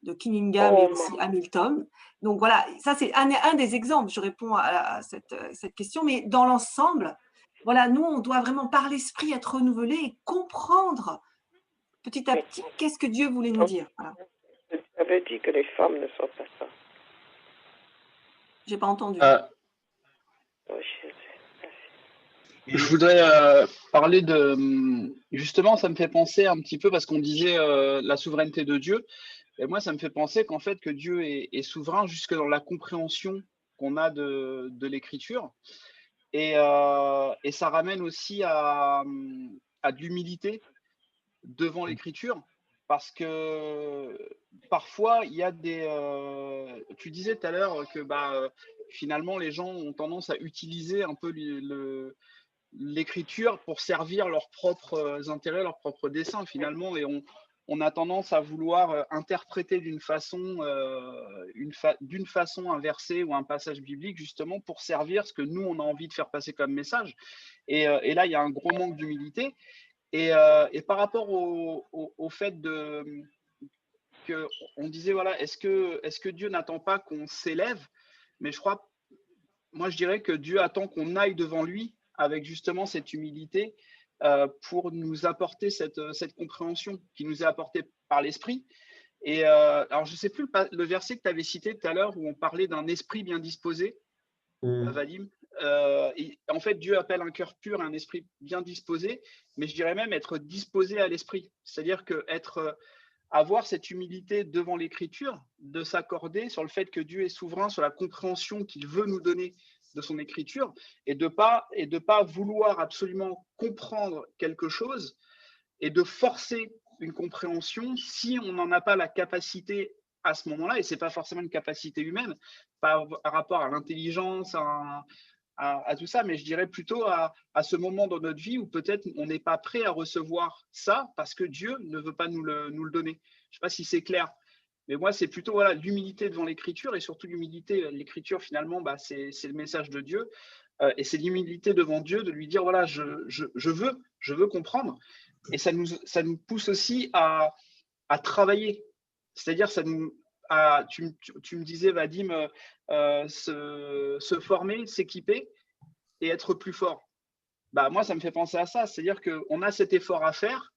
de Cunningham et aussi Hamilton. Donc voilà, ça c'est un des exemples. Je réponds à cette question, mais dans l'ensemble, voilà, nous on doit vraiment par l'esprit être renouvelés et comprendre petit à petit qu'est-ce que Dieu voulait nous dire. Voilà. Tu avais dit que les femmes ne sont pas ça. J'ai pas entendu. Je voudrais parler de… Justement, ça me fait penser un petit peu, parce qu'on disait la souveraineté de Dieu. Et moi, ça me fait penser qu'en fait, que Dieu est souverain jusque dans la compréhension qu'on a de l'Écriture. Et ça ramène aussi à de l'humilité devant l'Écriture. Parce que parfois, il y a des… tu disais tout à l'heure que finalement, les gens ont tendance à utiliser un peu l'écriture pour servir leurs propres intérêts, leurs propres desseins finalement, et on a tendance à vouloir interpréter d'une façon inversée ou un passage biblique justement pour servir ce que nous on a envie de faire passer comme message. Et là, il y a un gros manque d'humilité. Et par rapport au fait qu'on disait, voilà, est-ce que Dieu n'attend pas qu'on s'élève? Mais moi je dirais que Dieu attend qu'on aille devant lui avec justement cette humilité pour nous apporter cette compréhension qui nous est apportée par l'Esprit. Et alors, je ne sais plus le verset que tu avais cité tout à l'heure où on parlait d'un esprit bien disposé, Vadim. En fait, Dieu appelle un cœur pur, un esprit bien disposé, mais je dirais même être disposé à l'esprit. C'est-à-dire que avoir cette humilité devant l'Écriture, de s'accorder sur le fait que Dieu est souverain, sur la compréhension qu'il veut nous donner de son Écriture, et de pas vouloir absolument comprendre quelque chose et de forcer une compréhension si on n'en a pas la capacité à ce moment-là, et c'est pas forcément une capacité humaine par rapport à l'intelligence, à tout ça, mais je dirais plutôt à ce moment dans notre vie où peut-être on n'est pas prêt à recevoir ça parce que Dieu ne veut pas nous le donner. Je ne sais pas si c'est clair, mais moi c'est plutôt l'humilité devant l'Écriture, et surtout l'humilité, l'Écriture finalement c'est le message de Dieu, et c'est l'humilité devant Dieu de lui dire voilà, je veux comprendre, et ça nous pousse aussi à travailler, c'est-à-dire tu me disais, Vadim, se former, s'équiper et être plus fort. Moi, ça me fait penser à ça. C'est-à-dire qu'on a cet effort à faire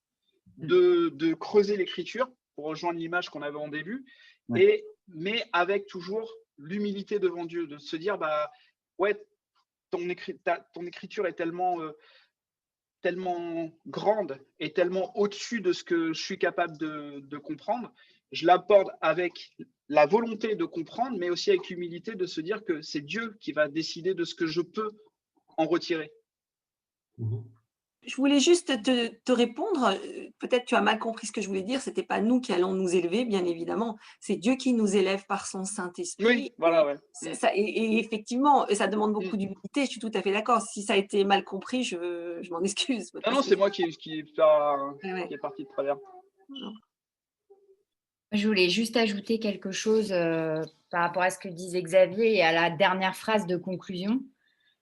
de creuser l'Écriture pour rejoindre l'image qu'on avait en début, mais avec toujours l'humilité devant Dieu, de se dire, ton Écriture est tellement grande et tellement au-dessus de ce que je suis capable de comprendre. Je l'aborde avec la volonté de comprendre, mais aussi avec l'humilité de se dire que c'est Dieu qui va décider de ce que je peux en retirer. Je voulais juste te répondre, peut-être tu as mal compris ce que je voulais dire, c'était pas nous qui allons nous élever, bien évidemment, c'est Dieu qui nous élève par son Saint-Esprit. Oui, voilà, ouais. Et effectivement, ça demande beaucoup d'humilité, je suis tout à fait d'accord. Si ça a été mal compris, je m'en excuse. Non, c'est moi qui est parti de travers. Je voulais juste ajouter quelque chose par rapport à ce que disait Xavier et à la dernière phrase de conclusion.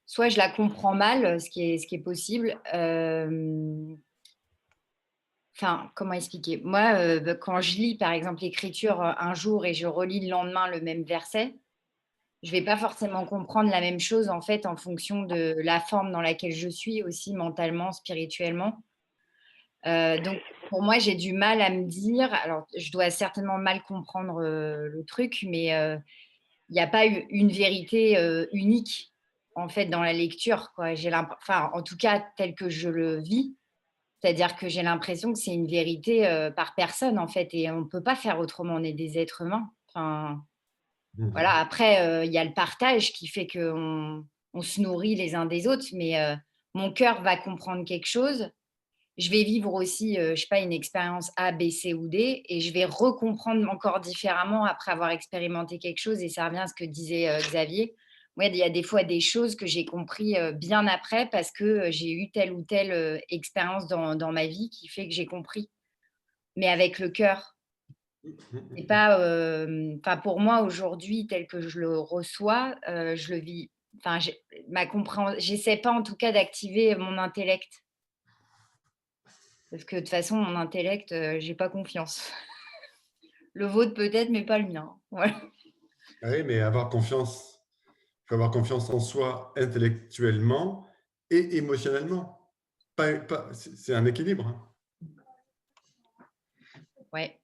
Soit je la comprends mal, ce qui est possible. Enfin, comment expliquer? Moi, quand je lis, par exemple, l'Écriture un jour et je relis le lendemain le même verset, je ne vais pas forcément comprendre la même chose, en fait, en fonction de la forme dans laquelle je suis aussi, mentalement, spirituellement. Donc, pour moi, j'ai du mal à me dire, alors je dois certainement mal comprendre le truc, mais il n'y a pas une vérité unique, en fait, dans la lecture, quoi. Enfin, en tout cas, tel que je le vis, c'est-à-dire que j'ai l'impression que c'est une vérité par personne, en fait, et on ne peut pas faire autrement, on est des êtres humains. Enfin, voilà. Après, il y a le partage qui fait qu'on se nourrit les uns des autres, mais mon cœur va comprendre quelque chose. Je vais vivre aussi, je sais pas, une expérience A, B, C ou D, et je vais recomprendre encore différemment après avoir expérimenté quelque chose. Et ça revient à ce que disait Xavier. Moi, il y a des fois des choses que j'ai compris bien après parce que j'ai eu telle ou telle expérience dans ma vie qui fait que j'ai compris. Mais avec le cœur. C'est pas, enfin, pour moi aujourd'hui, tel que je le reçois, je le vis. Enfin, j'essaie pas en tout cas d'activer mon intellect. Parce que de toute façon, mon intellect, j'ai pas confiance. Le vôtre peut-être, mais pas le mien. Voilà. Oui, mais avoir confiance, il faut avoir confiance en soi intellectuellement et émotionnellement. C'est un équilibre. Hein. Ouais.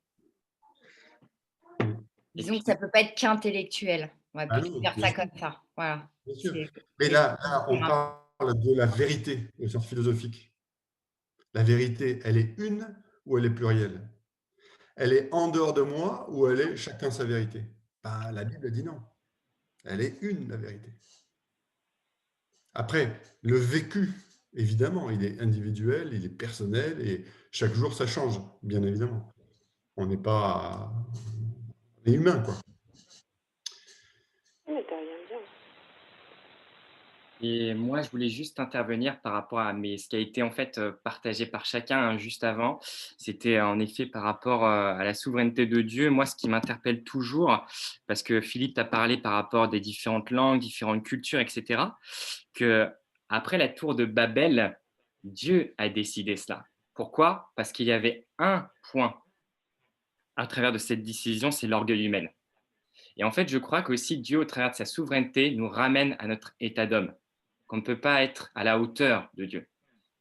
Disons que ça peut pas être qu'intellectuel. On va plus faire ça comme ça. Voilà. Bien sûr. Mais là, on parle de la vérité au sens philosophique. La vérité, elle est une ou elle est plurielle? Elle est en dehors de moi ou elle est chacun sa vérité? Ben, la Bible dit non. Elle est une, la vérité. Après, le vécu, évidemment, il est individuel, il est personnel et chaque jour, ça change, bien évidemment. On n'est pas... On est humain, quoi. Mais t'as rien bien. Et moi, je voulais juste intervenir par rapport à ce qui a été en fait partagé par chacun hein, juste avant. C'était en effet par rapport à la souveraineté de Dieu. Moi, ce qui m'interpelle toujours, parce que Philippe t'a parlé par rapport des différentes langues, différentes cultures, etc., que après la tour de Babel, Dieu a décidé cela. Pourquoi? Parce qu'il y avait un point à travers de cette décision, c'est l'orgueil humain. Et en fait, je crois qu'aussi Dieu, au travers de sa souveraineté, nous ramène à notre état d'homme, qu'on ne peut pas être à la hauteur de Dieu,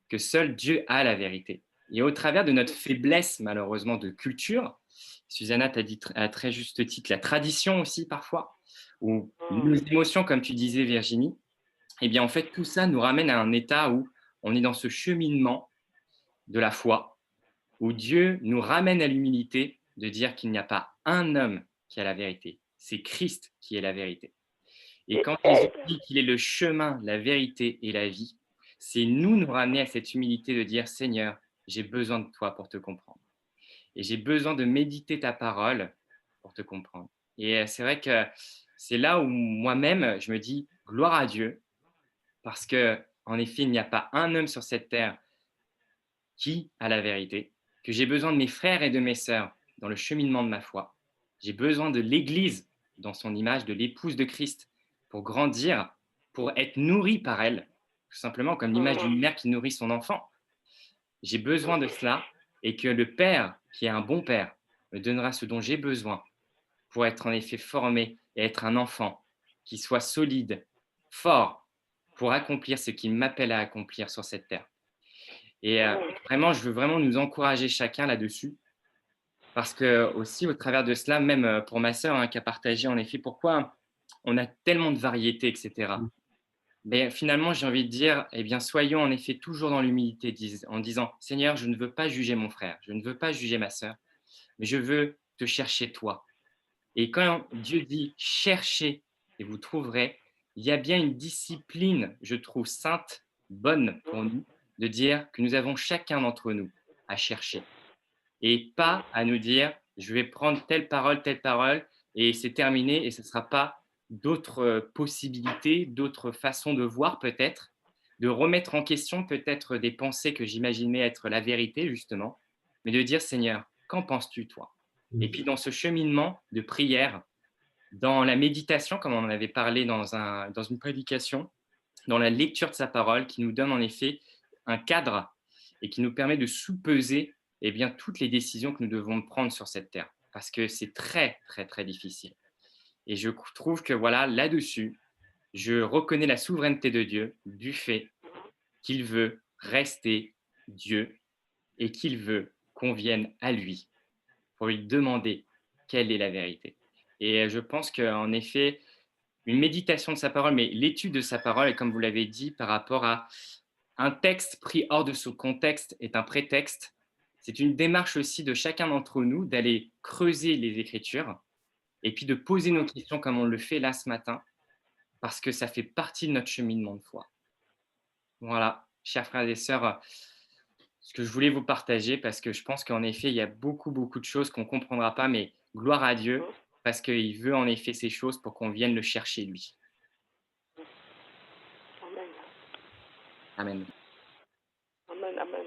que seul Dieu a la vérité. Et au travers de notre faiblesse, malheureusement, de culture, Susanna t'a dit à très juste titre, la tradition aussi parfois, ou nos émotions, comme tu disais Virginie, eh bien en fait, tout ça nous ramène à un état où on est dans ce cheminement de la foi, où Dieu nous ramène à l'humilité de dire qu'il n'y a pas un homme qui a la vérité, c'est Christ qui est la vérité. Et quand Jésus dit qu'il est le chemin, la vérité et la vie, c'est nous ramener à cette humilité de dire « Seigneur, j'ai besoin de toi pour te comprendre. Et j'ai besoin de méditer ta parole pour te comprendre. » Et c'est vrai que c'est là où moi-même, je me dis « Gloire à Dieu » parce qu'en effet, il n'y a pas un homme sur cette terre qui a la vérité, que j'ai besoin de mes frères et de mes sœurs dans le cheminement de ma foi. J'ai besoin de l'Église dans son image, de l'épouse de Christ, pour grandir, pour être nourri par elle, tout simplement comme l'image d'une mère qui nourrit son enfant. J'ai besoin de cela et que le Père, qui est un bon Père, me donnera ce dont j'ai besoin pour être en effet formé et être un enfant qui soit solide, fort, pour accomplir ce qu'il m'appelle à accomplir sur cette terre. Et vraiment, je veux vraiment nous encourager chacun là-dessus, parce que aussi au travers de cela, même pour ma sœur hein, qui a partagé en effet pourquoi on a tellement de variétés, etc. Mais finalement, j'ai envie de dire, eh bien, soyons en effet toujours dans l'humilité en disant, Seigneur, je ne veux pas juger mon frère, je ne veux pas juger ma sœur, mais je veux te chercher toi. Et quand Dieu dit cherchez et vous trouverez, il y a bien une discipline, je trouve sainte, bonne pour nous, de dire que nous avons chacun d'entre nous à chercher. et pas à nous dire je vais prendre telle parole, et c'est terminé et ce ne sera pas d'autres possibilités, d'autres façons de voir peut-être, de remettre en question peut-être des pensées que j'imaginais être la vérité justement, mais de dire Seigneur, qu'en penses-tu toi? Et puis dans ce cheminement de prière, dans la méditation, comme on en avait parlé dans une prédication, dans la lecture de sa parole, qui nous donne en effet un cadre et qui nous permet de sous-peser eh bien, toutes les décisions que nous devons prendre sur cette terre, parce que c'est très, très, très difficile. Et je trouve que voilà, là-dessus, je reconnais la souveraineté de Dieu du fait qu'il veut rester Dieu et qu'il veut qu'on vienne à lui pour lui demander quelle est la vérité. Et je pense qu'en effet, une méditation de sa parole, mais l'étude de sa parole, et comme vous l'avez dit, par rapport à un texte pris hors de son contexte est un prétexte. C'est une démarche aussi de chacun d'entre nous d'aller creuser les Écritures et puis de poser nos questions comme on le fait là ce matin, parce que ça fait partie de notre cheminement de foi. Voilà, chers frères et sœurs, ce que je voulais vous partager, parce que je pense qu'en effet, il y a beaucoup, beaucoup de choses qu'on ne comprendra pas, mais gloire à Dieu, parce qu'il veut en effet ces choses pour qu'on vienne le chercher, lui. Amen. Amen, amen.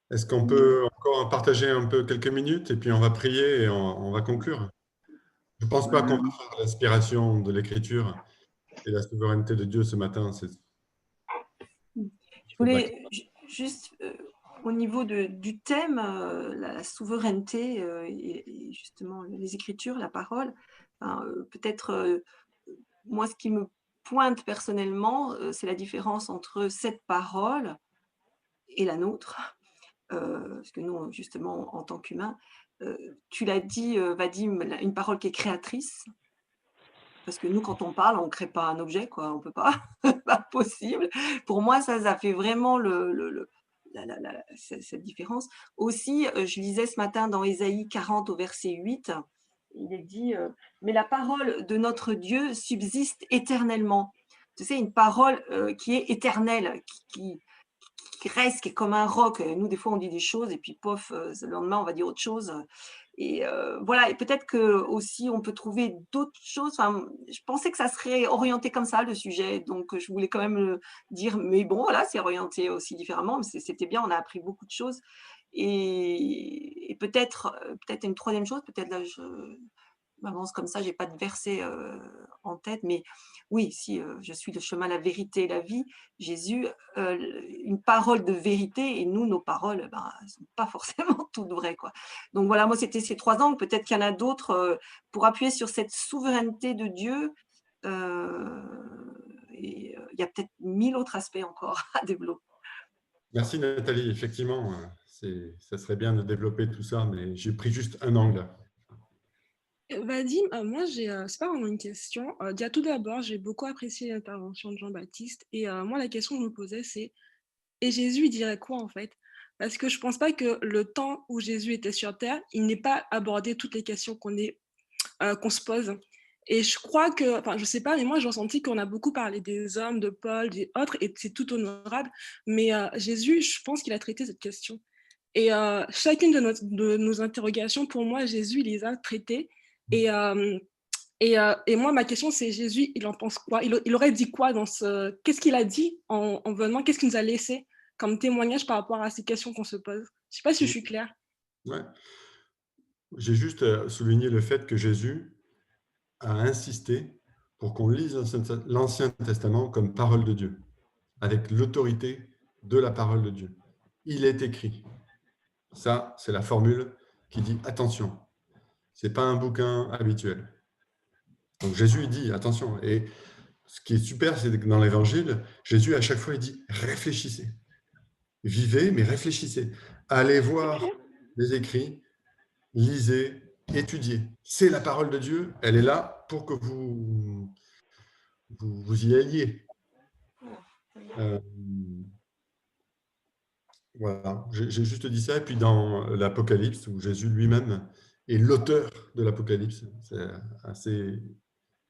Est-ce qu'on peut encore partager un peu quelques minutes et puis on va prier et on va conclure? Je ne pense pas qu'on va faire l'inspiration de l'Écriture et la souveraineté de Dieu ce matin. Je voulais juste, au niveau du thème, la souveraineté et justement les Écritures, la parole, peut-être, moi, ce qui me pointe personnellement, c'est la différence entre cette parole et la nôtre. Parce que nous, justement, en tant qu'humains, tu l'as dit, Vadim, une parole qui est créatrice. Parce que nous, quand on parle, on ne crée pas un objet, quoi. On ne peut pas, pas possible. Pour moi, ça fait vraiment cette différence. Aussi, je lisais ce matin dans Ésaïe 40 au verset 8, il est dit mais la parole de notre Dieu subsiste éternellement. Tu sais, une parole qui est éternelle, qui reste, qui est comme un roc. Nous, des fois, on dit des choses et puis, pof, le lendemain, on va dire autre chose. Et voilà, et peut-être que aussi on peut trouver d'autres choses. Enfin, je pensais que ça serait orienté comme ça, le sujet. Donc, je voulais quand même dire, mais bon, voilà, c'est orienté aussi différemment. Mais c'était bien, on a appris beaucoup de choses. Et peut-être une troisième chose, peut-être là, je m'avance comme ça, j'ai pas de verset en tête, mais oui, si je suis le chemin, la vérité et la vie, Jésus, une parole de vérité, et nous, nos paroles, elles sont pas forcément toutes vraies, quoi. Donc voilà, moi, c'était ces 3 angles. Peut-être qu'il y en a d'autres pour appuyer sur cette souveraineté de Dieu. Et il y a peut-être 1000 autres aspects encore à développer. Merci Nathalie. Effectivement, ça serait bien de développer tout ça, mais j'ai pris juste un angle. Vadim, moi, c'est pas vraiment une question. Déjà, tout d'abord, j'ai beaucoup apprécié l'intervention de Jean-Baptiste. Et moi, la question que je me posais, c'est et Jésus, il dirait quoi en fait? Parce que je pense pas que le temps où Jésus était sur Terre, il n'ait pas abordé toutes les questions qu'on se pose. Et je crois que, enfin, je sais pas, mais moi, j'ai ressenti qu'on a beaucoup parlé des hommes, de Paul, des autres, et c'est tout honorable. Mais Jésus, je pense qu'il a traité cette question. Et chacune de nos interrogations, pour moi, Jésus, il les a traitées. Et moi, ma question, c'est Jésus, il en pense quoi? Il aurait dit quoi dans qu'est-ce qu'il a dit en venant? Qu'est-ce qu'il nous a laissé comme témoignage par rapport à ces questions qu'on se pose? Je sais pas si je suis claire. Ouais. J'ai juste souligné le fait que Jésus a insisté pour qu'on lise l'Ancien Testament comme parole de Dieu, avec l'autorité de la parole de Dieu. Il est écrit. Ça, c'est la formule qui dit attention. Ce n'est pas un bouquin habituel. Donc Jésus dit attention. Et ce qui est super, c'est que dans l'Évangile, Jésus à chaque fois il dit réfléchissez. Vivez, mais réfléchissez. Allez voir les écrits, lisez, étudiez. C'est la parole de Dieu. Elle est là pour que vous y alliez. Voilà, j'ai juste dit ça. Et puis dans l'Apocalypse, où Jésus lui-même est l'auteur de l'Apocalypse, c'est assez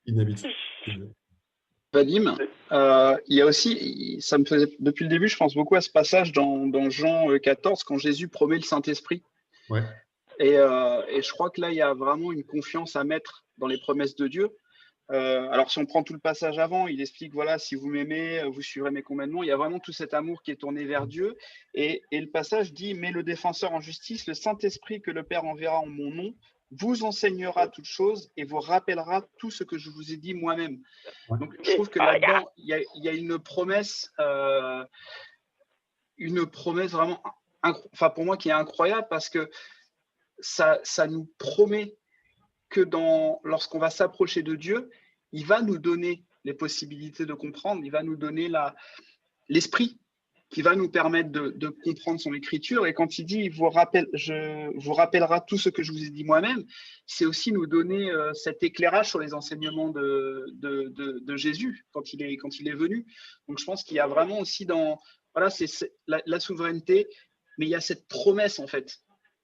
inhabituel. Vadim, il y a aussi, ça me faisait depuis le début, je pense beaucoup à ce passage dans Jean 14, quand Jésus promet le Saint-Esprit. Ouais. Et je crois que là, il y a vraiment une confiance à mettre dans les promesses de Dieu. Alors, si on prend tout le passage avant, il explique, voilà, si vous m'aimez, vous suivrez mes commandements. Il y a vraiment tout cet amour qui est tourné vers Dieu. Et le passage dit, mais le défenseur en justice, le Saint-Esprit que le Père enverra en mon nom, vous enseignera toutes choses et vous rappellera tout ce que je vous ai dit moi-même. Donc, je trouve que là-dedans, il y a une promesse vraiment, enfin, pour moi, qui est incroyable, parce que ça nous promet que lorsqu'on va s'approcher de Dieu, il va nous donner les possibilités de comprendre, il va nous donner l'esprit qui va nous permettre de comprendre son écriture. Et quand il dit, il vous rappellera tout ce que je vous ai dit moi-même, c'est aussi nous donner cet éclairage sur les enseignements de Jésus quand il est venu. Donc je pense qu'il y a vraiment aussi voilà, c'est la souveraineté, mais il y a cette promesse en fait.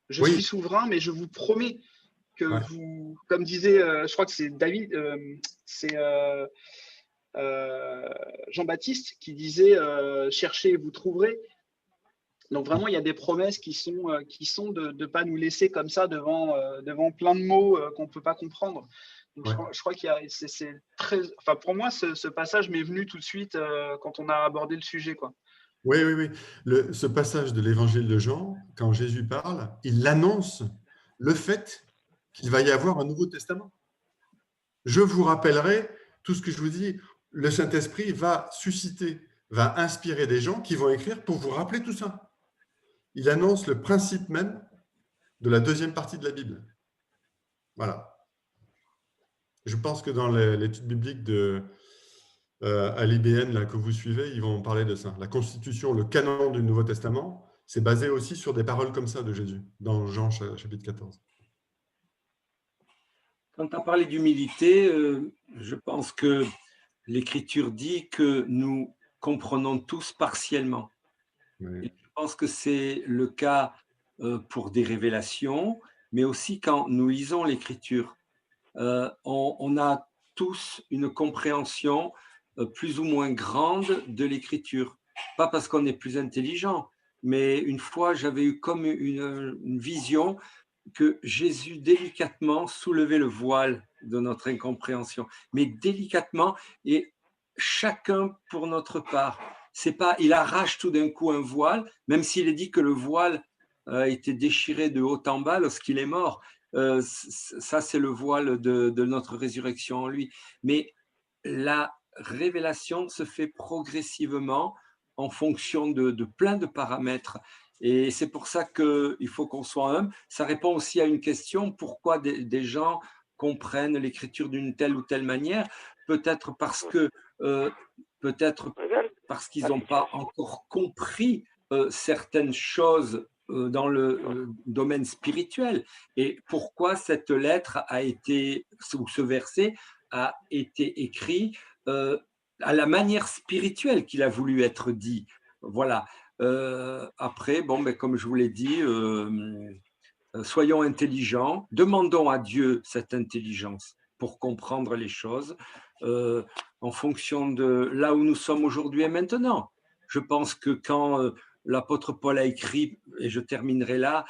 Je suis souverain, mais je vous promets que vous, comme disait, je crois que c'est David, c'est Jean-Baptiste qui disait cherchez et vous trouverez. Donc vraiment, il y a des promesses qui sont de ne pas nous laisser comme ça devant plein de mots qu'on ne peut pas comprendre. Donc, je crois qu'il y a, c'est très, enfin pour moi, ce passage m'est venu tout de suite quand on a abordé le sujet, quoi. Oui. Ce passage de l'évangile de Jean, quand Jésus parle, il annonce le fait qu'il va y avoir un Nouveau Testament. Je vous rappellerai tout ce que je vous dis. Le Saint-Esprit va inspirer des gens qui vont écrire pour vous rappeler tout ça. Il annonce le principe même de la deuxième partie de la Bible. Voilà. Je pense que dans l'étude biblique à l'IBN là, que vous suivez, ils vont parler de ça. La constitution, le canon du Nouveau Testament, c'est basé aussi sur des paroles comme ça de Jésus, dans Jean chapitre 14. Quand tu as parlé d'humilité, je pense que l'Écriture dit que nous comprenons tous partiellement. Et je pense que c'est le cas pour des révélations, mais aussi quand nous lisons l'Écriture. On a tous une compréhension plus ou moins grande de l'Écriture. Pas parce qu'on est plus intelligent, mais une fois, j'avais eu comme une vision que Jésus délicatement soulevait le voile de notre incompréhension, mais délicatement, et chacun pour notre part. C'est pas, il arrache tout d'un coup un voile, même s'il est dit que le voile a été déchiré de haut en bas lorsqu'il est mort. Ça, c'est le voile de notre résurrection en lui. Mais la révélation se fait progressivement en fonction de plein de paramètres. Et c'est pour ça qu'il faut qu'on soit humble. Ça répond aussi à une question, pourquoi des gens comprennent l'écriture d'une telle ou telle manière. Peut-être parce qu'ils n'ont pas encore compris certaines choses dans le domaine spirituel. Et pourquoi cette lettre a été, ou ce verset a été écrit à la manière spirituelle qu'il a voulu être dit. Voilà. Après, comme je vous l'ai dit, soyons intelligents, demandons à Dieu cette intelligence pour comprendre les choses en fonction de là où nous sommes aujourd'hui et maintenant. Je pense que quand l'apôtre Paul a écrit, et je terminerai là,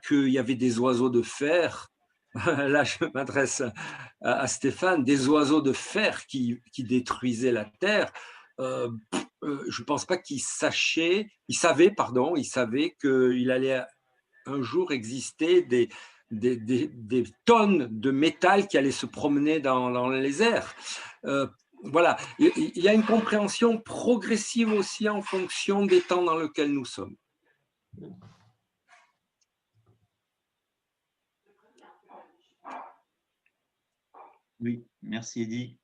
qu'il y avait des oiseaux de fer, là je m'adresse à Stéphane, des oiseaux de fer qui détruisaient la terre, je ne pense pas qu'il savait qu'il allait un jour exister des tonnes de métal qui allaient se promener dans les airs. Voilà, il y a une compréhension progressive aussi en fonction des temps dans lesquels nous sommes. Oui, merci Eddy.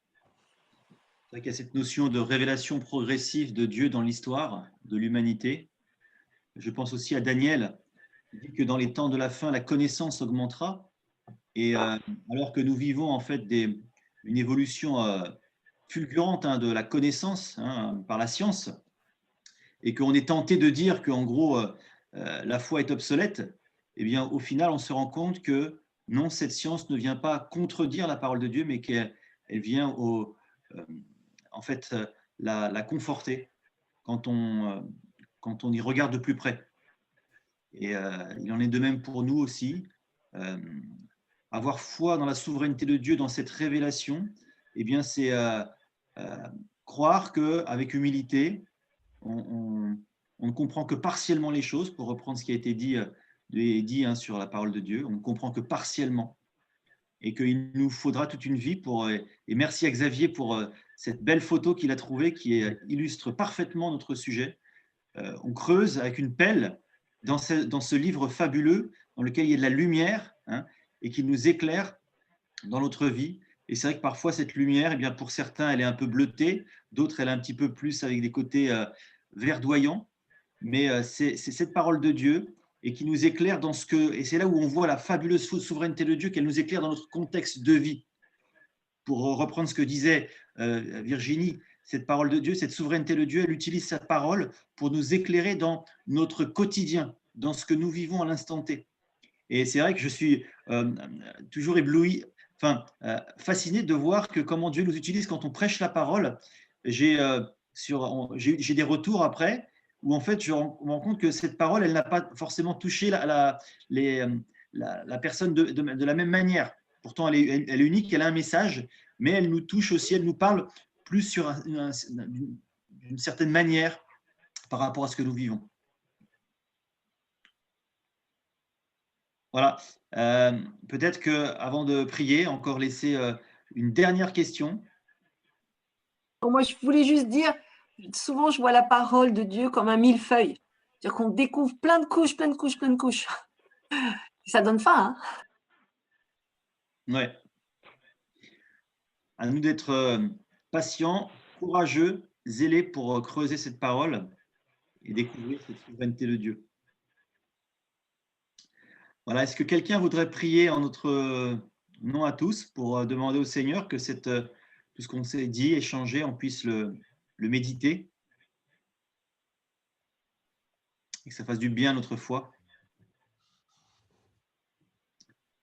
C'est vrai qu'il y a cette notion de révélation progressive de Dieu dans l'histoire de l'humanité. Je pense aussi à Daniel, qui dit que dans les temps de la fin, la connaissance augmentera. Et alors que nous vivons en fait une évolution fulgurante de la connaissance par la science, et qu'on est tenté de dire qu'en gros, la foi est obsolète, eh bien, au final, on se rend compte que non, cette science ne vient pas contredire la parole de Dieu, mais qu'elle vient en fait la conforter quand on y regarde de plus près. Et il en est de même pour nous aussi. Avoir foi dans la souveraineté de Dieu, dans cette révélation, eh bien, c'est croire qu'avec humilité, on ne comprend que partiellement les choses, pour reprendre ce qui a été dit sur la parole de Dieu. On ne comprend que partiellement. Et qu'il nous faudra toute une vie pour. Et merci à Xavier pour cette belle photo qu'il a trouvée qui illustre parfaitement notre sujet. On creuse avec une pelle dans ce livre fabuleux dans lequel il y a de la lumière, hein, et qui nous éclaire dans notre vie. Et c'est vrai que parfois, cette lumière, eh bien, pour certains, elle est un peu bleutée, d'autres, elle est un petit peu plus avec des côtés verdoyants. Mais c'est cette parole de Dieu et qui nous éclaire dans ce que… Et c'est là où on voit la fabuleuse souveraineté de Dieu, qu'elle nous éclaire dans notre contexte de vie. Pour reprendre ce que disait Virginie, cette parole de Dieu, cette souveraineté de Dieu, elle utilise sa parole pour nous éclairer dans notre quotidien, dans ce que nous vivons à l'instant T. Et c'est vrai que je suis toujours ébloui, fasciné de voir que comment Dieu nous utilise quand on prêche la parole. J'ai des retours après où en fait je me rends compte que cette parole, elle n'a pas forcément touché la personne de la même manière. Pourtant, elle est unique, elle a un message, mais elle nous touche aussi, elle nous parle plus d'une certaine manière par rapport à ce que nous vivons. Voilà. Peut-être qu'avant de prier, encore laisser une dernière question. Moi, je voulais juste dire, souvent, je vois la parole de Dieu comme un millefeuille. C'est-à-dire qu'on découvre plein de couches, plein de couches, plein de couches. Ça donne faim, hein? Ouais. À nous d'être patients, courageux, zélés pour creuser cette parole et découvrir cette souveraineté de Dieu. Voilà. Est-ce que quelqu'un voudrait prier en notre nom à tous pour demander au Seigneur que tout ce qu'on s'est dit, échangé, on puisse le méditer et que ça fasse du bien à notre foi?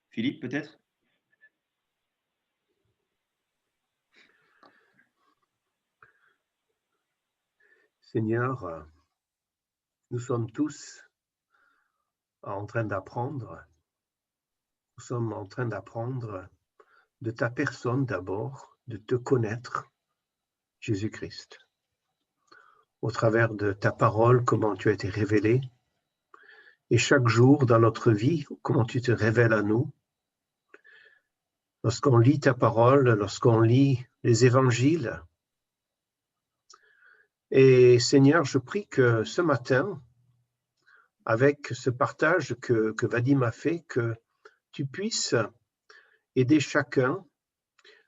Philippe, peut-être? Seigneur, nous sommes tous en train d'apprendre. Nous sommes en train d'apprendre de ta personne d'abord, de te connaître, Jésus-Christ. Au travers de ta parole, comment tu as été révélé. Et chaque jour dans notre vie, comment tu te révèles à nous. Lorsqu'on lit ta parole, lorsqu'on lit les évangiles. Et Seigneur, je prie que ce matin, avec ce partage que Vadim a fait, que tu puisses aider chacun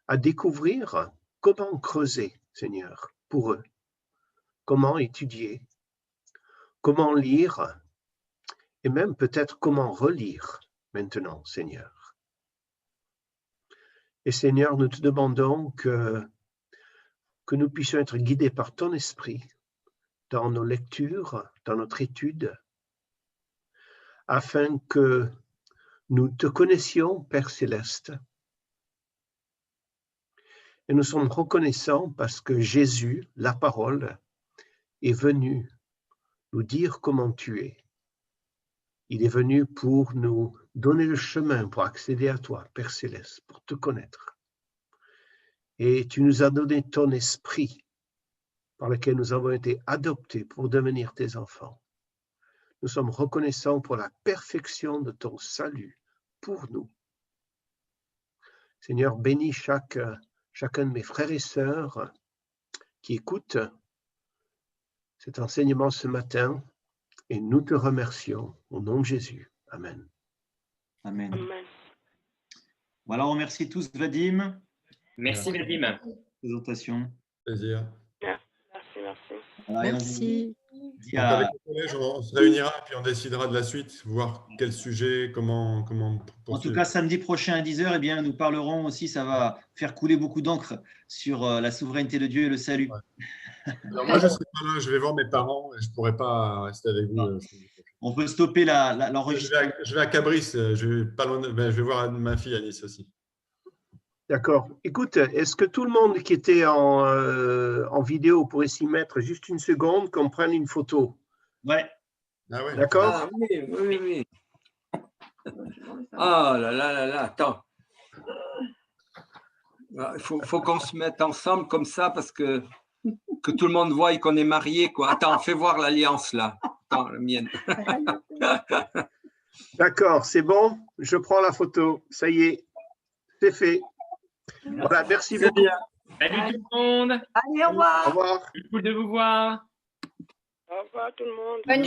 à découvrir comment creuser, Seigneur, pour eux, comment étudier, comment lire, et même peut-être comment relire maintenant, Seigneur. Et Seigneur, nous te demandons que nous puissions être guidés par ton esprit dans nos lectures, dans notre étude, afin que nous te connaissions, Père Céleste. Et nous sommes reconnaissants parce que Jésus, la parole, est venu nous dire comment tu es. Il est venu pour nous donner le chemin pour accéder à toi, Père Céleste, pour te connaître. Et tu nous as donné ton esprit par lequel nous avons été adoptés pour devenir tes enfants. Nous sommes reconnaissants pour la perfection de ton salut pour nous. Seigneur, bénis chacun de mes frères et sœurs qui écoutent cet enseignement ce matin et nous te remercions au nom de Jésus. Amen. Amen. Amen. Voilà, on remercie tous Vadim. Merci Vadim. Présentation. Plaisir. Merci. Voilà, merci. Avec le collège, on se réunira et puis on décidera de la suite, voir quel sujet, comment poursuivre. En tout cas, samedi prochain à 10h, eh bien, nous parlerons aussi, ça va faire couler beaucoup d'encre sur la souveraineté de Dieu et le salut. Ouais. Alors moi, je ne serai pas là, je vais voir mes parents et je ne pourrai pas rester avec vous. On peut stopper l'enregistrement. Je vais à Cabris, je vais voir ma fille à Nice aussi. D'accord. Écoute, est-ce que tout le monde qui était en vidéo pourrait s'y mettre juste une seconde, qu'on prenne une photo? Ouais. Ah ouais. D'accord? Ah oui. Ah là là là là, attends. Il faut qu'on se mette ensemble comme ça parce que tout le monde voit qu'on est mariés, quoi. Attends, fais voir l'alliance là. Attends, la mienne. D'accord, c'est bon. Je prends la photo. Ça y est, c'est fait. Voilà, merci beaucoup. Bien. Salut tout le monde. Allez, au revoir. Au revoir. Cool de vous voir. Au revoir tout le monde. Bonne